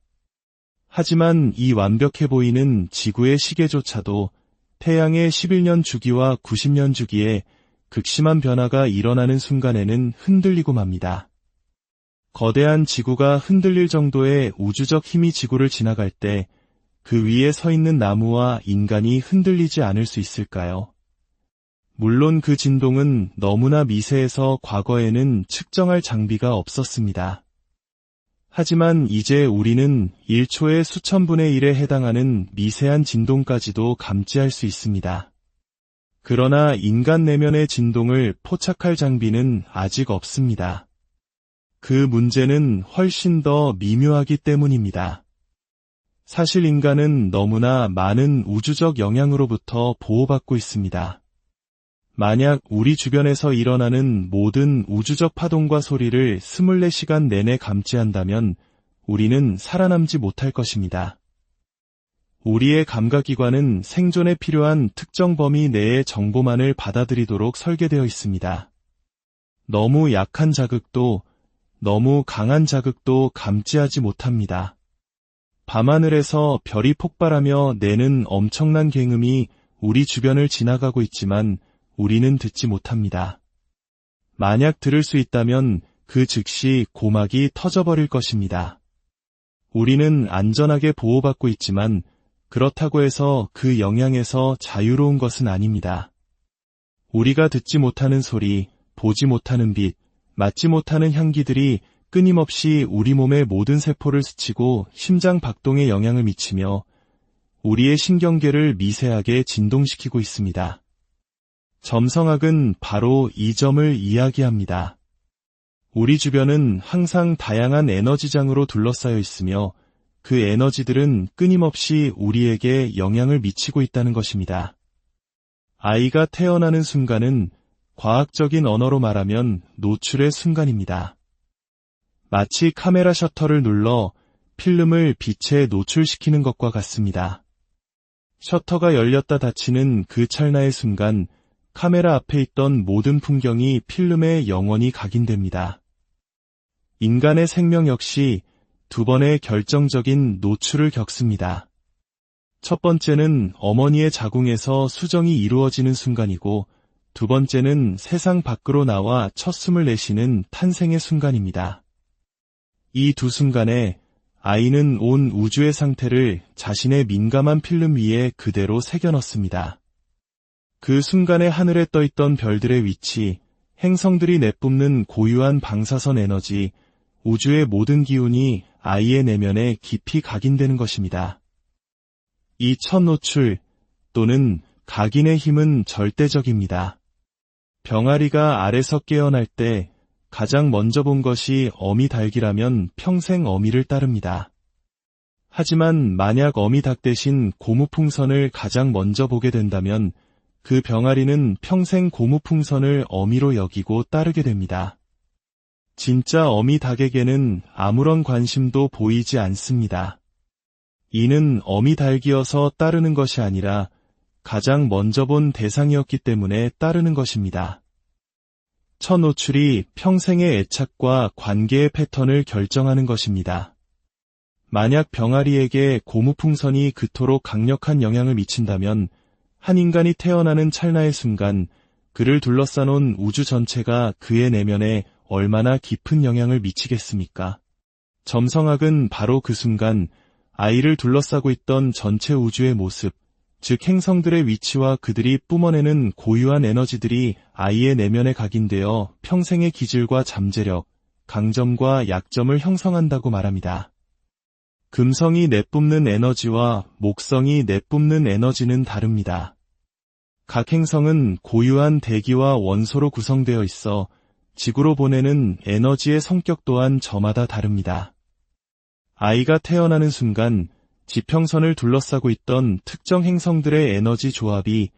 S1: 하지만 이 완벽해 보이는 지구의 시계조차도 태양의 11년 주기와 90년 주기에 극심한 변화가 일어나는 순간에는 흔들리고 맙니다. 거대한 지구가 흔들릴 정도의 우주적 힘이 지구를 지나갈 때 그 위에 서 있는 나무와 인간이 흔들리지 않을 수 있을까요? 물론 그 진동은 너무나 미세해서 과거에는 측정할 장비가 없었습니다. 하지만 이제 우리는 1초의 수천분의 1에 해당하는 미세한 진동까지도 감지할 수 있습니다. 그러나 인간 내면의 진동을 포착할 장비는 아직 없습니다. 그 문제는 훨씬 더 미묘하기 때문입니다. 사실 인간은 너무나 많은 우주적 영향으로부터 보호받고 있습니다. 만약 우리 주변에서 일어나는 모든 우주적 파동과 소리를 24시간 내내 감지한다면 우리는 살아남지 못할 것입니다. 우리의 감각기관은 생존에 필요한 특정 범위 내의 정보만을 받아들이도록 설계되어 있습니다. 너무 약한 자극도, 너무 강한 자극도 감지하지 못합니다. 밤하늘에서 별이 폭발하며 내는 엄청난 굉음이 우리 주변을 지나가고 있지만 우리는 듣지 못합니다. 만약 들을 수 있다면 그 즉시 고막이 터져버릴 것입니다. 우리는 안전하게 보호받고 있지만 그렇다고 해서 그 영향에서 자유로운 것은 아닙니다. 우리가 듣지 못하는 소리, 보지 못하는 빛, 맡지 못하는 향기들이 끊임없이 우리 몸의 모든 세포를 스치고 심장 박동에 영향을 미치며 우리의 신경계를 미세하게 진동시키고 있습니다. 점성학은 바로 이 점을 이야기합니다. 우리 주변은 항상 다양한 에너지장으로 둘러싸여 있으며 그 에너지들은 끊임없이 우리에게 영향을 미치고 있다는 것입니다. 아이가 태어나는 순간은 과학적인 언어로 말하면 노출의 순간입니다. 마치 카메라 셔터를 눌러 필름을 빛에 노출시키는 것과 같습니다. 셔터가 열렸다 닫히는 그 찰나의 순간 카메라 앞에 있던 모든 풍경이 필름에 영원히 각인됩니다. 인간의 생명 역시 두 번의 결정적인 노출을 겪습니다. 첫 번째는 어머니의 자궁에서 수정이 이루어지는 순간이고 두 번째는 세상 밖으로 나와 첫 숨을 내쉬는 탄생의 순간입니다. 이 두 순간에 아이는 온 우주의 상태를 자신의 민감한 필름 위에 그대로 새겨넣습니다. 그 순간에 하늘에 떠있던 별들의 위치, 행성들이 내뿜는 고유한 방사선 에너지, 우주의 모든 기운이 아이의 내면에 깊이 각인되는 것입니다. 이 첫 노출 또는 각인의 힘은 절대적입니다. 병아리가 알에서 깨어날 때 가장 먼저 본 것이 어미 닭이라면 평생 어미를 따릅니다. 하지만 만약 어미 닭 대신 고무풍선을 가장 먼저 보게 된다면 그 병아리는 평생 고무풍선을 어미로 여기고 따르게 됩니다. 진짜 어미 닭에게는 아무런 관심도 보이지 않습니다. 이는 어미 닭이어서 따르는 것이 아니라 가장 먼저 본 대상이었기 때문에 따르는 것입니다. 첫 노출이 평생의 애착과 관계의 패턴을 결정하는 것입니다. 만약 병아리에게 고무풍선이 그토록 강력한 영향을 미친다면 한 인간이 태어나는 찰나의 순간 그를 둘러싸놓은 우주 전체가 그의 내면에 얼마나 깊은 영향을 미치겠습니까? 점성학은 바로 그 순간 아이를 둘러싸고 있던 전체 우주의 모습, 즉 행성들의 위치와 그들이 뿜어내는 고유한 에너지들이 아이의 내면에 각인되어 평생의 기질과 잠재력, 강점과 약점을 형성한다고 말합니다. 금성이 내뿜는 에너지와 목성이 내뿜는 에너지는 다릅니다. 각 행성은 고유한 대기와 원소로 구성되어 있어 지구로 보내는 에너지의 성격 또한 저마다 다릅니다. 아이가 태어나는 순간 지평선을 둘러싸고 있던 특정 행성들의 에너지 조합이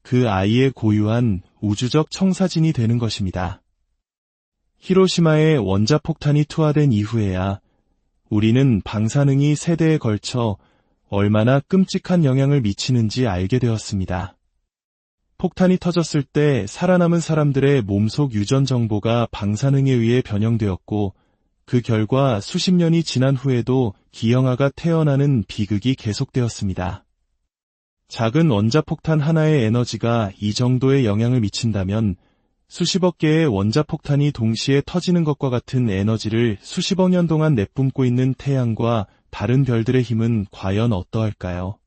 S1: 그 아이의 고유한 우주적 청사진이 되는 것입니다. 히로시마에 원자폭탄이 투하된 이후에야 우리는 방사능이 세대에 걸쳐 얼마나 끔찍한 영향을 미치는지 알게 되었습니다. 폭탄이 터졌을 때 살아남은 사람들의 몸속 유전 정보가 방사능에 의해 변형되었고 그 결과 수십 년이 지난 후에도 기형아가 태어나는 비극이 계속되었습니다. 작은 원자폭탄 하나의 에너지가 이 정도의 영향을 미친다면 수십억 개의 원자폭탄이 동시에 터지는 것과 같은 에너지를 수십억 년 동안 내뿜고 있는 태양과 다른 별들의 힘은 과연 어떠할까요?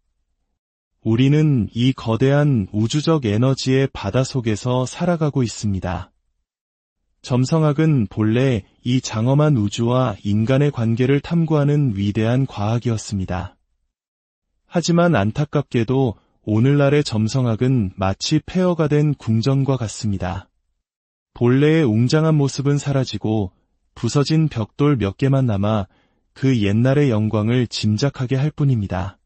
S1: 우리는 이 거대한 우주적 에너지의 바다 속에서 살아가고 있습니다. 점성학은 본래 이 장엄한 우주와 인간의 관계를 탐구하는 위대한 과학이었습니다. 하지만 안타깝게도 오늘날의 점성학은 마치 폐허가 된 궁전과 같습니다. 본래의 웅장한 모습은 사라지고 부서진 벽돌 몇 개만 남아 그 옛날의 영광을 짐작하게 할 뿐입니다.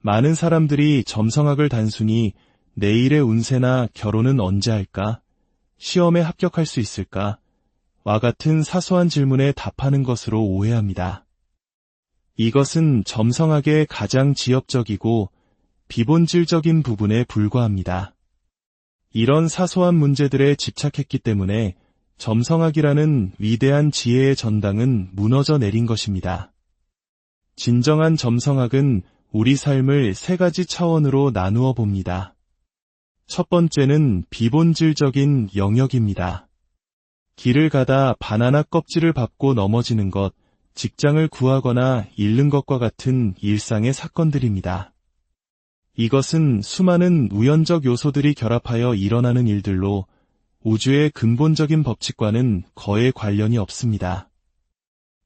S1: 많은 사람들이 점성학을 단순히 내일의 운세나 결혼은 언제 할까? 시험에 합격할 수 있을까? 와 같은 사소한 질문에 답하는 것으로 오해합니다. 이것은 점성학의 가장 지엽적이고 비본질적인 부분에 불과합니다. 이런 사소한 문제들에 집착했기 때문에 점성학이라는 위대한 지혜의 전당은 무너져 내린 것입니다. 진정한 점성학은 우리 삶을 세 가지 차원으로 나누어 봅니다. 첫 번째는 비본질적인 영역입니다. 길을 가다 바나나 껍질을 밟고 넘어지는 것, 직장을 구하거나 잃는 것과 같은 일상의 사건들입니다. 이것은 수많은 우연적 요소들이 결합하여 일어나는 일들로 우주의 근본적인 법칙과는 거의 관련이 없습니다.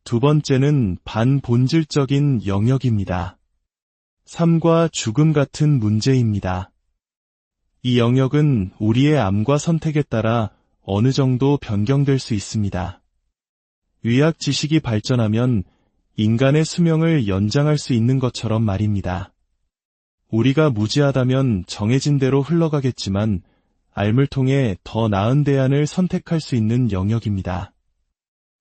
S1: 두 번째는 반본질적인 영역입니다. 삶과 죽음 같은 문제입니다. 이 영역은 우리의 암과 선택에 따라 어느 정도 변경될 수 있습니다. 의학 지식이 발전하면 인간의 수명을 연장할 수 있는 것처럼 말입니다. 우리가 무지하다면 정해진 대로 흘러가겠지만 앓을 통해 더 나은 대안을 선택할 수 있는 영역입니다.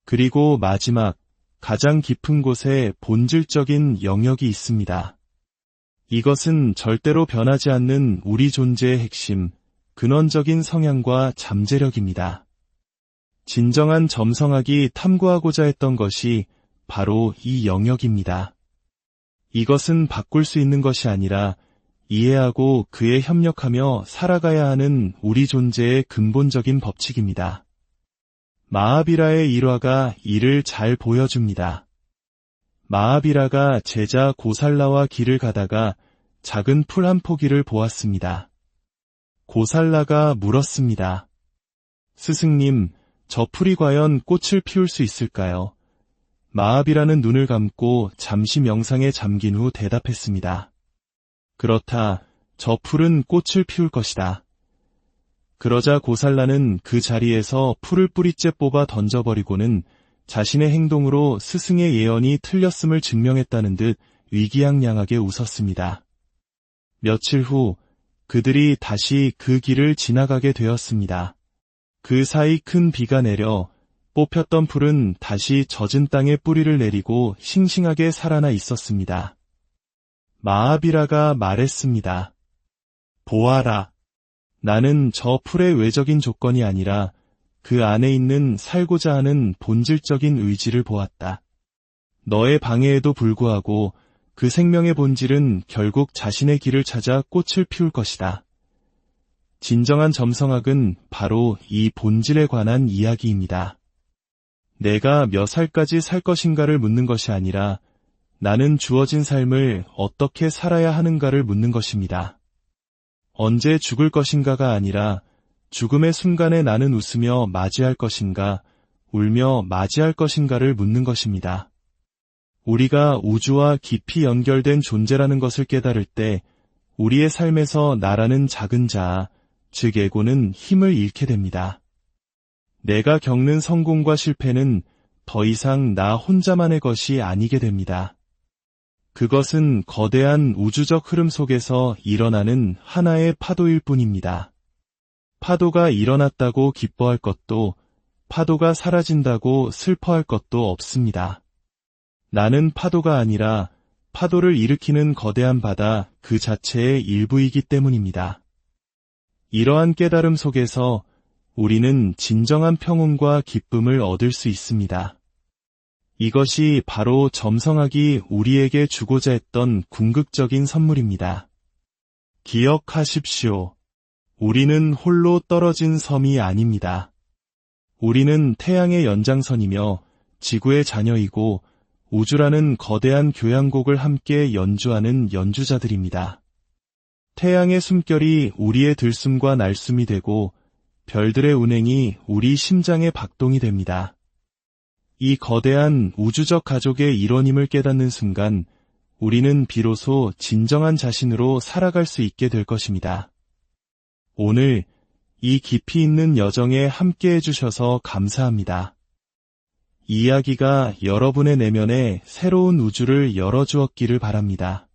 S1: 그리고 마지막, 가장 깊은 곳에 본질적인 영역이 있습니다. 이것은 절대로 변하지 않는 우리 존재의 핵심, 근원적인 성향과 잠재력입니다. 진정한 점성학이 탐구하고자 했던 것이 바로 이 영역입니다. 이것은 바꿀 수 있는 것이 아니라 이해하고 그에 협력하며 살아가야 하는 우리 존재의 근본적인 법칙입니다. 마하비라의 일화가 이를 잘 보여줍니다. 마하비라가 제자 고살라와 길을 가다가 작은 풀 한 포기를 보았습니다. 고살라가 물었습니다. 스승님, 저 풀이 과연 꽃을 피울 수 있을까요? 마하비라는 눈을 감고 잠시 명상에 잠긴 후 대답했습니다. 그렇다, 저 풀은 꽃을 피울 것이다. 그러자 고살라는 그 자리에서 풀을 뿌리째 뽑아 던져버리고는 자신의 행동으로 스승의 예언이 틀렸음을 증명했다는 듯 위기양양하게 웃었습니다. 며칠 후 그들이 다시 그 길을 지나가게 되었습니다. 그 사이 큰 비가 내려 뽑혔던 풀은 다시 젖은 땅에 뿌리를 내리고 싱싱하게 살아나 있었습니다. 마하비라가 말했습니다. 보아라. 나는 저 풀의 외적인 조건이 아니라 그 안에 있는 살고자 하는 본질적인 의지를 보았다. 너의 방해에도 불구하고 그 생명의 본질은 결국 자신의 길을 찾아 꽃을 피울 것이다. 진정한 점성학은 바로 이 본질에 관한 이야기입니다. 내가 몇 살까지 살 것인가를 묻는 것이 아니라 나는 주어진 삶을 어떻게 살아야 하는가를 묻는 것입니다. 언제 죽을 것인가가 아니라 죽음의 순간에 나는 웃으며 맞이할 것인가, 울며 맞이할 것인가를 묻는 것입니다. 우리가 우주와 깊이 연결된 존재라는 것을 깨달을 때 우리의 삶에서 나라는 작은 자아, 즉 에고는 힘을 잃게 됩니다. 내가 겪는 성공과 실패는 더 이상 나 혼자만의 것이 아니게 됩니다. 그것은 거대한 우주적 흐름 속에서 일어나는 하나의 파도일 뿐입니다. 파도가 일어났다고 기뻐할 것도, 파도가 사라진다고 슬퍼할 것도 없습니다. 나는 파도가 아니라 파도를 일으키는 거대한 바다 그 자체의 일부이기 때문입니다. 이러한 깨달음 속에서 우리는 진정한 평온과 기쁨을 얻을 수 있습니다. 이것이 바로 점성학이 우리에게 주고자 했던 궁극적인 선물입니다. 기억하십시오. 우리는 홀로 떨어진 섬이 아닙니다. 우리는 태양의 연장선이며 지구의 자녀이고 우주라는 거대한 교향곡을 함께 연주하는 연주자들입니다. 태양의 숨결이 우리의 들숨과 날숨이 되고 별들의 운행이 우리 심장의 박동이 됩니다. 이 거대한 우주적 가족의 일원임을 깨닫는 순간 우리는 비로소 진정한 자신으로 살아갈 수 있게 될 것입니다. 오늘 이 깊이 있는 여정에 함께 해주셔서 감사합니다. 이 이야기가 여러분의 내면에 새로운 우주를 열어주었기를 바랍니다.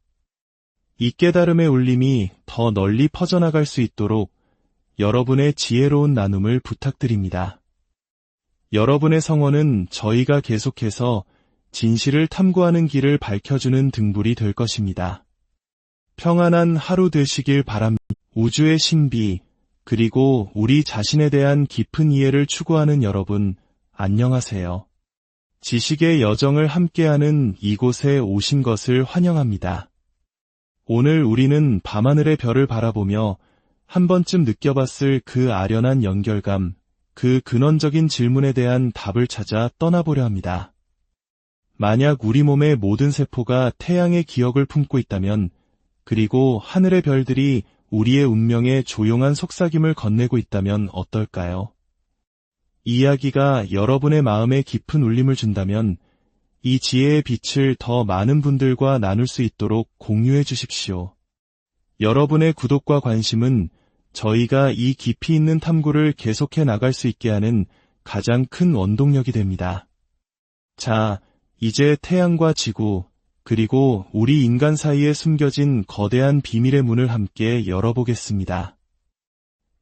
S1: 이 깨달음의 울림이 더 널리 퍼져나갈 수 있도록 여러분의 지혜로운 나눔을 부탁드립니다. 여러분의 성원은 저희가 계속해서 진실을 탐구하는 길을 밝혀주는 등불이 될 것입니다. 평안한 하루 되시길 바랍니다. 우주의 신비, 그리고 우리 자신에 대한 깊은 이해를 추구하는 여러분, 안녕하세요. 지식의 여정을 함께하는 이곳에 오신 것을 환영합니다. 오늘 우리는 밤하늘의 별을 바라보며 한 번쯤 느껴봤을 그 아련한 연결감, 그 근원적인 질문에 대한 답을 찾아 떠나보려 합니다. 만약 우리 몸의 모든 세포가 태양의 기억을 품고 있다면, 그리고 하늘의 별들이 우리의 운명에 조용한 속삭임을 건네고 있다면 어떨까요? 이 이야기가 여러분의 마음에 깊은 울림을 준다면 이 지혜의 빛을 더 많은 분들과 나눌 수 있도록 공유해 주십시오. 여러분의 구독과 관심은 저희가 이 깊이 있는 탐구를 계속해 나갈 수 있게 하는 가장 큰 원동력이 됩니다. 자, 이제 태양과 지구, 그리고 우리 인간 사이에 숨겨진 거대한 비밀의 문을 함께 열어보겠습니다.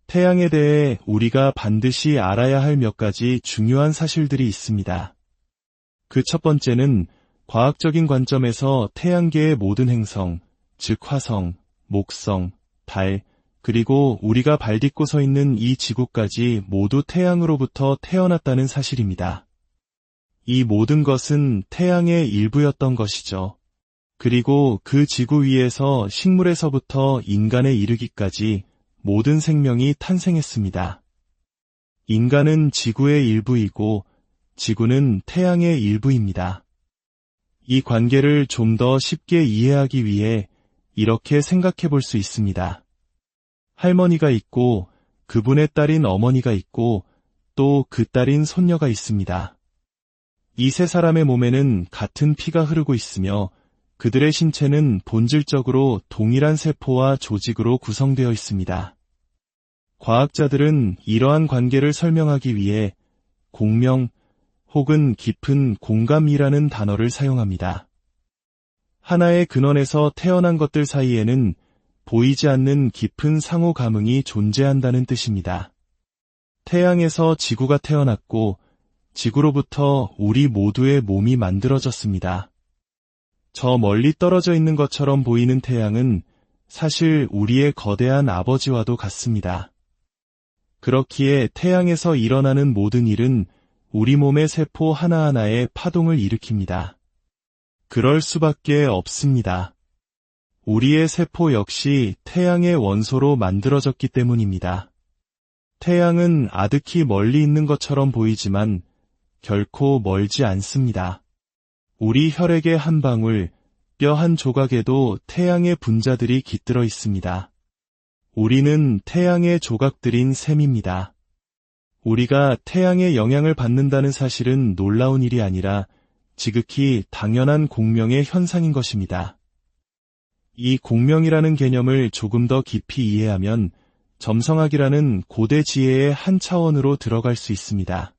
S1: 태양에 대해 우리가 반드시 알아야 할 몇 가지 중요한 사실들이 있습니다. 그 첫 번째는 과학적인 관점에서 태양계의 모든 행성, 즉 화성, 목성, 달, 그리고 우리가 발 딛고 서 있는 이 지구까지 모두 태양으로부터 태어났다는 사실입니다. 이 모든 것은 태양의 일부였던 것이죠. 그리고 그 지구 위에서 식물에서부터 인간에 이르기까지 모든 생명이 탄생했습니다. 인간은 지구의 일부이고 지구는 태양의 일부입니다. 이 관계를 좀 더 쉽게 이해하기 위해 이렇게 생각해 볼 수 있습니다. 할머니가 있고 그분의 딸인 어머니가 있고 또 그 딸인 손녀가 있습니다. 이 세 사람의 몸에는 같은 피가 흐르고 있으며 그들의 신체는 본질적으로 동일한 세포와 조직으로 구성되어 있습니다. 과학자들은 이러한 관계를 설명하기 위해 공명 혹은 깊은 공감이라는 단어를 사용합니다. 하나의 근원에서 태어난 것들 사이에는 보이지 않는 깊은 상호 감흥이 존재한다는 뜻입니다. 태양에서 지구가 태어났고 지구로부터 우리 모두의 몸이 만들어졌습니다. 저 멀리 떨어져 있는 것처럼 보이는 태양은 사실 우리의 거대한 아버지와도 같습니다. 그렇기에 태양에서 일어나는 모든 일은 우리 몸의 세포 하나하나에 파동을 일으킵니다. 그럴 수밖에 없습니다. 우리의 세포 역시 태양의 원소로 만들어졌기 때문입니다. 태양은 아득히 멀리 있는 것처럼 보이지만 결코 멀지 않습니다. 우리 혈액의 한 방울, 뼈 한 조각에도 태양의 분자들이 깃들어 있습니다. 우리는 태양의 조각들인 셈입니다. 우리가 태양의 영향을 받는다는 사실은 놀라운 일이 아니라 지극히 당연한 공명의 현상인 것입니다. 이 공명이라는 개념을 조금 더 깊이 이해하면 점성학이라는 고대 지혜의 한 차원으로 들어갈 수 있습니다.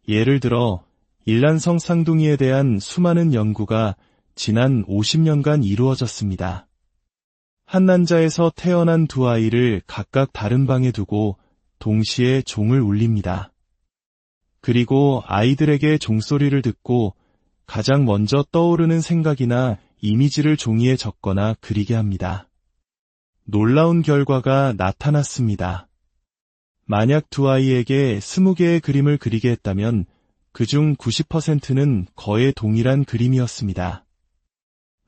S1: 예를 들어 일란성 쌍둥이에 대한 수많은 연구가 지난 50년간 이루어졌습니다. 한 난자에서 태어난 두 아이를 각각 다른 방에 두고 동시에 종을 울립니다. 그리고 아이들에게 종소리를 듣고 가장 먼저 떠오르는 생각이나 이미지를 종이에 적거나 그리게 합니다. 놀라운 결과가 나타났습니다. 만약 두 아이에게 20개의 그림을 그리게 했다면 그중 90%는 거의 동일한 그림이었습니다.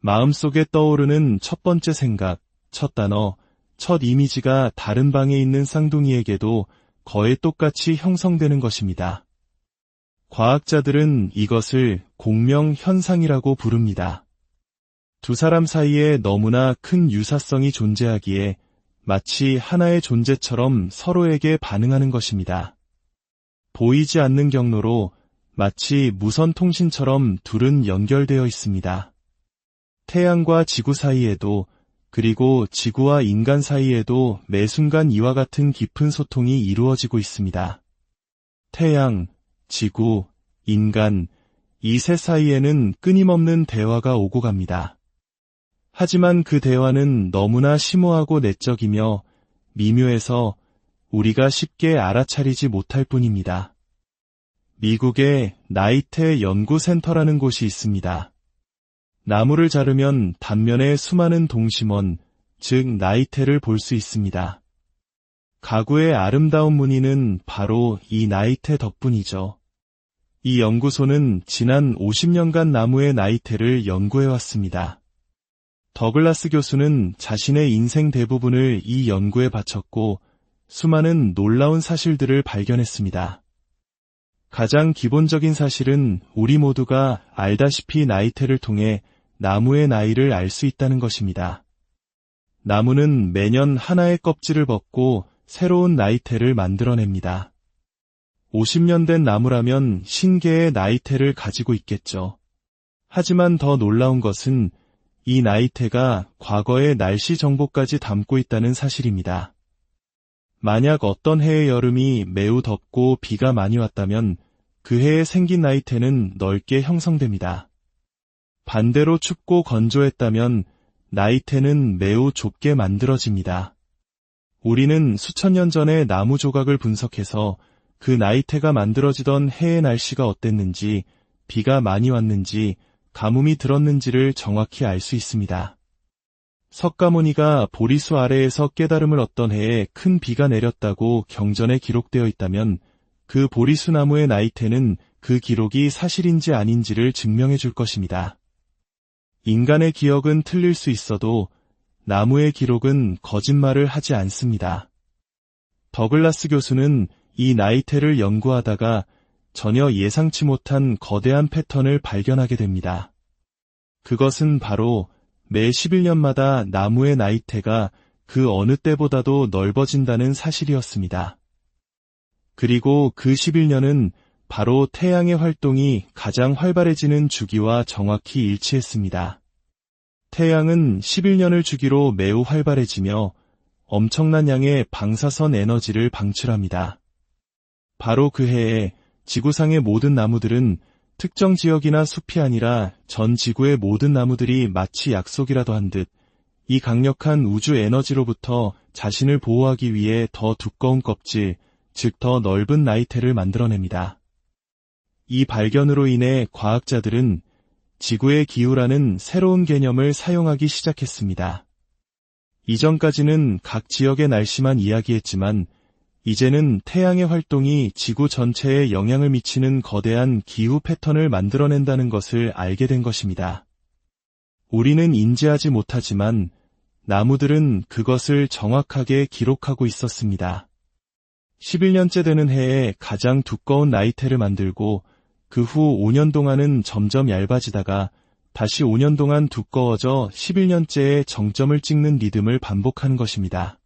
S1: 마음속에 떠오르는 첫 번째 생각, 첫 단어, 첫 이미지가 다른 방에 있는 쌍둥이에게도 거의 똑같이 형성되는 것입니다. 과학자들은 이것을 공명 현상이라고 부릅니다. 두 사람 사이에 너무나 큰 유사성이 존재하기에 마치 하나의 존재처럼 서로에게 반응하는 것입니다. 보이지 않는 경로로 마치 무선 통신처럼 둘은 연결되어 있습니다. 태양과 지구 사이에도 그리고 지구와 인간 사이에도 매 순간 이와 같은 깊은 소통이 이루어지고 있습니다. 태양, 지구, 인간, 이 셋 사이에는 끊임없는 대화가 오고 갑니다. 하지만 그 대화는 너무나 심오하고 내적이며 미묘해서 우리가 쉽게 알아차리지 못할 뿐입니다. 미국의 나이테 연구센터라는 곳이 있습니다. 나무를 자르면 단면에 수많은 동심원, 즉 나이테를 볼 수 있습니다. 가구의 아름다운 무늬는 바로 이 나이테 덕분이죠. 이 연구소는 지난 50년간 나무의 나이테를 연구해왔습니다. 더글라스 교수는 자신의 인생 대부분을 이 연구에 바쳤고 수많은 놀라운 사실들을 발견했습니다. 가장 기본적인 사실은 우리 모두가 알다시피 나이테를 통해 나무의 나이를 알 수 있다는 것입니다. 나무는 매년 하나의 껍질을 벗고 새로운 나이테를 만들어냅니다. 50년 된 나무라면 신개의 나이테를 가지고 있겠죠. 하지만 더 놀라운 것은 이 나이테가 과거의 날씨 정보까지 담고 있다는 사실입니다. 만약 어떤 해의 여름이 매우 덥고 비가 많이 왔다면 그 해에 생긴 나이테는 넓게 형성됩니다. 반대로 춥고 건조했다면 나이테는 매우 좁게 만들어집니다. 우리는 수천 년 전의 나무 조각을 분석해서 그 나이테가 만들어지던 해의 날씨가 어땠는지, 비가 많이 왔는지, 가뭄이 들었는지를 정확히 알 수 있습니다. 석가모니가 보리수 아래에서 깨달음을 얻던 해에 큰 비가 내렸다고 경전에 기록되어 있다면 그 보리수 나무의 나이테는 그 기록이 사실인지 아닌지를 증명해 줄 것입니다. 인간의 기억은 틀릴 수 있어도 나무의 기록은 거짓말을 하지 않습니다. 더글라스 교수는 이 나이테를 연구하다가 전혀 예상치 못한 거대한 패턴을 발견하게 됩니다. 그것은 바로 매 11년마다 나무의 나이테가 그 어느 때보다도 넓어진다는 사실이었습니다. 그리고 그 11년은 바로 태양의 활동이 가장 활발해지는 주기와 정확히 일치했습니다. 태양은 11년을 주기로 매우 활발해지며 엄청난 양의 방사선 에너지를 방출합니다. 바로 그 해에 지구상의 모든 나무들은 특정 지역이나 숲이 아니라 전 지구의 모든 나무들이 마치 약속이라도 한 듯 이 강력한 우주 에너지로부터 자신을 보호하기 위해 더 두꺼운 껍질, 즉 더 넓은 나이테를 만들어냅니다. 이 발견으로 인해 과학자들은 지구의 기후라는 새로운 개념을 사용하기 시작했습니다. 이전까지는 각 지역의 날씨만 이야기했지만 이제는 태양의 활동이 지구 전체에 영향을 미치는 거대한 기후 패턴을 만들어낸다는 것을 알게 된 것입니다. 우리는 인지하지 못하지만 나무들은 그것을 정확하게 기록하고 있었습니다. 11년째 되는 해에 가장 두꺼운 나이테를 만들고 그 후 5년 동안은 점점 얇아지다가 다시 5년 동안 두꺼워져 11년째의 정점을 찍는 리듬을 반복하는 것입니다.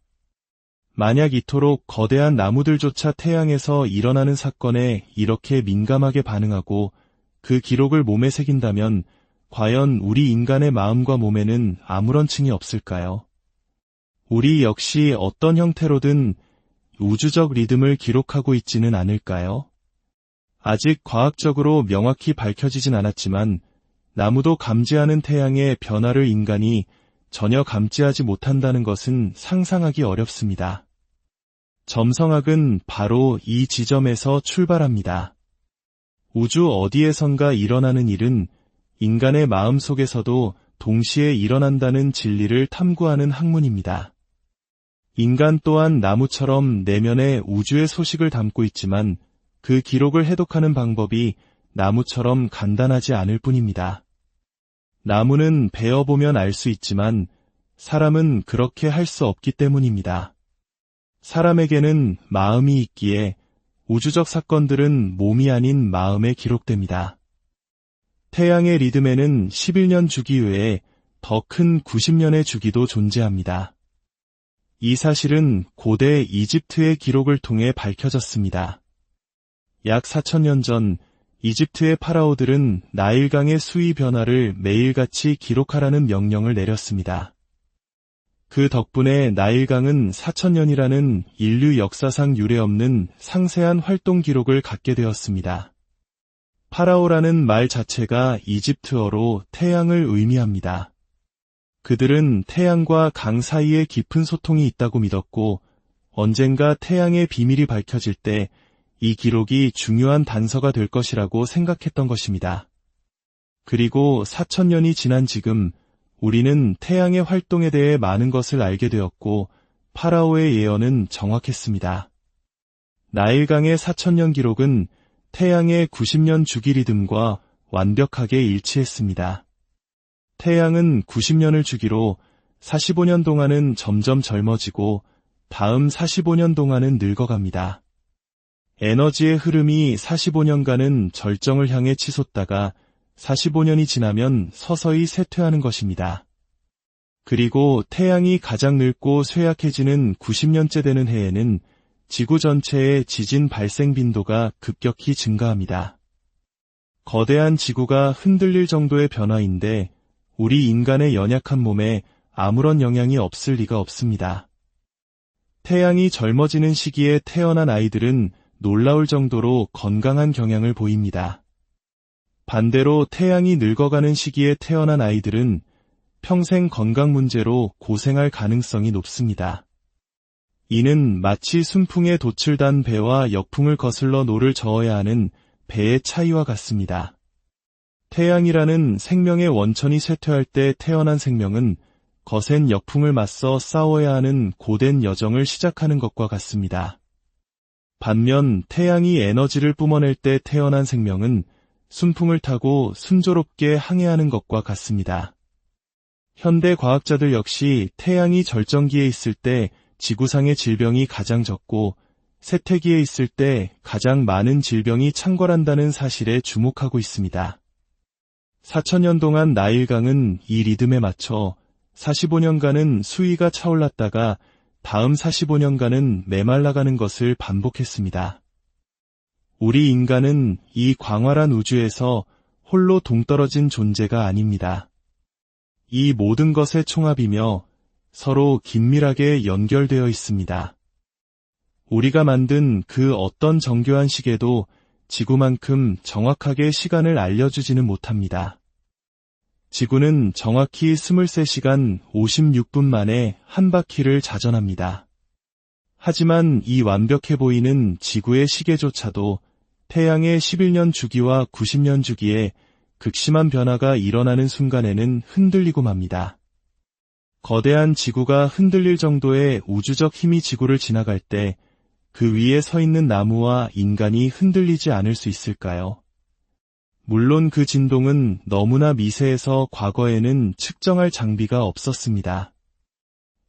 S1: 만약 이토록 거대한 나무들조차 태양에서 일어나는 사건에 이렇게 민감하게 반응하고 그 기록을 몸에 새긴다면 과연 우리 인간의 마음과 몸에는 아무런 층이 없을까요? 우리 역시 어떤 형태로든 우주적 리듬을 기록하고 있지는 않을까요? 아직 과학적으로 명확히 밝혀지진 않았지만 나무도 감지하는 태양의 변화를 인간이 전혀 감지하지 못한다는 것은 상상하기 어렵습니다. 점성학은 바로 이 지점에서 출발합니다. 우주 어디에선가 일어나는 일은 인간의 마음 속에서도 동시에 일어난다는 진리를 탐구하는 학문입니다. 인간 또한 나무처럼 내면에 우주의 소식을 담고 있지만 그 기록을 해독하는 방법이 나무처럼 간단하지 않을 뿐입니다. 나무는 베어보면 알 수 있지만 사람은 그렇게 할 수 없기 때문입니다. 사람에게는 마음이 있기에 우주적 사건들은 몸이 아닌 마음에 기록됩니다. 태양의 리듬에는 11년 주기 외에 더 큰 90년의 주기도 존재합니다. 이 사실은 고대 이집트의 기록을 통해 밝혀졌습니다. 약 4,000년 전 이집트의 파라오들은 나일강의 수위 변화를 매일같이 기록하라는 명령을 내렸습니다. 그 덕분에 나일강은 4,000년이라는 인류 역사상 유례없는 상세한 활동 기록을 갖게 되었습니다. 파라오라는 말 자체가 이집트어로 태양을 의미합니다. 그들은 태양과 강 사이에 깊은 소통이 있다고 믿었고 언젠가 태양의 비밀이 밝혀질 때 이 기록이 중요한 단서가 될 것이라고 생각했던 것입니다. 그리고 4,000년이 지난 지금 우리는 태양의 활동에 대해 많은 것을 알게 되었고 파라오의 예언은 정확했습니다. 나일강의 4,000년 기록은 태양의 90년 주기 리듬과 완벽하게 일치했습니다. 태양은 90년을 주기로 45년 동안은 점점 젊어지고 다음 45년 동안은 늙어갑니다. 에너지의 흐름이 45년간은 절정을 향해 치솟다가 45년이 지나면 서서히 쇠퇴하는 것입니다. 그리고 태양이 가장 늙고 쇠약해지는 90년째 되는 해에는 지구 전체의 지진 발생 빈도가 급격히 증가합니다. 거대한 지구가 흔들릴 정도의 변화인데 우리 인간의 연약한 몸에 아무런 영향이 없을 리가 없습니다. 태양이 젊어지는 시기에 태어난 아이들은 놀라울 정도로 건강한 경향을 보입니다. 반대로 태양이 늙어가는 시기에 태어난 아이들은 평생 건강 문제로 고생할 가능성이 높습니다. 이는 마치 순풍에 도출단 배와 역풍을 거슬러 노를 저어야 하는 배의 차이와 같습니다. 태양이라는 생명의 원천이 쇠퇴할 때 태어난 생명은 거센 역풍을 맞서 싸워야 하는 고된 여정을 시작하는 것과 같습니다. 반면 태양이 에너지를 뿜어낼 때 태어난 생명은 순풍을 타고 순조롭게 항해하는 것과 같습니다. 현대 과학자들 역시 태양이 절정기에 있을 때 지구상의 질병이 가장 적고 쇠퇴기에 있을 때 가장 많은 질병이 창궐한다는 사실에 주목하고 있습니다. 4,000년 동안 나일강은 이 리듬에 맞춰 45년간은 수위가 차올랐다가 다음 45년간은 메말라가는 것을 반복했습니다. 우리 인간은 이 광활한 우주에서 홀로 동떨어진 존재가 아닙니다. 이 모든 것의 총합이며 서로 긴밀하게 연결되어 있습니다. 우리가 만든 그 어떤 정교한 시계도 지구만큼 정확하게 시간을 알려주지는 못합니다. 지구는 정확히 23시간 56분 만에 한 바퀴를 자전합니다. 하지만 이 완벽해 보이는 지구의 시계조차도 태양의 11년 주기와 90년 주기에 극심한 변화가 일어나는 순간에는 흔들리고 맙니다. 거대한 지구가 흔들릴 정도의 우주적 힘이 지구를 지나갈 때 그 위에 서 있는 나무와 인간이 흔들리지 않을 수 있을까요? 물론 그 진동은 너무나 미세해서 과거에는 측정할 장비가 없었습니다.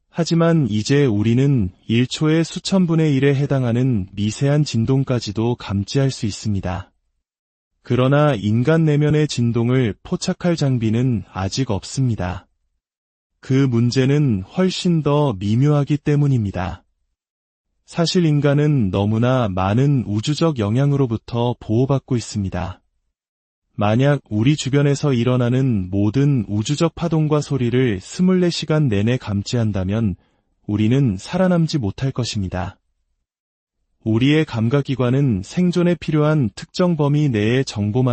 S1: 하지만 이제 우리는 1초의 수천분의 1에 해당하는 미세한 진동까지도 감지할 수 있습니다. 그러나 인간 내면의 진동을 포착할 장비는 아직 없습니다. 그 문제는 훨씬 더 미묘하기 때문입니다. 사실 인간은 너무나 많은 우주적 영향으로부터 보호받고 있습니다. 만약 우리 주변에서 일어나는 모든 우주적 파동과 소리를 24시간 내내 감지한다면 우리는 살아남지 못할 것입니다. 우리의 감각기관은 생존에 필요한 특정 범위 내의 정보만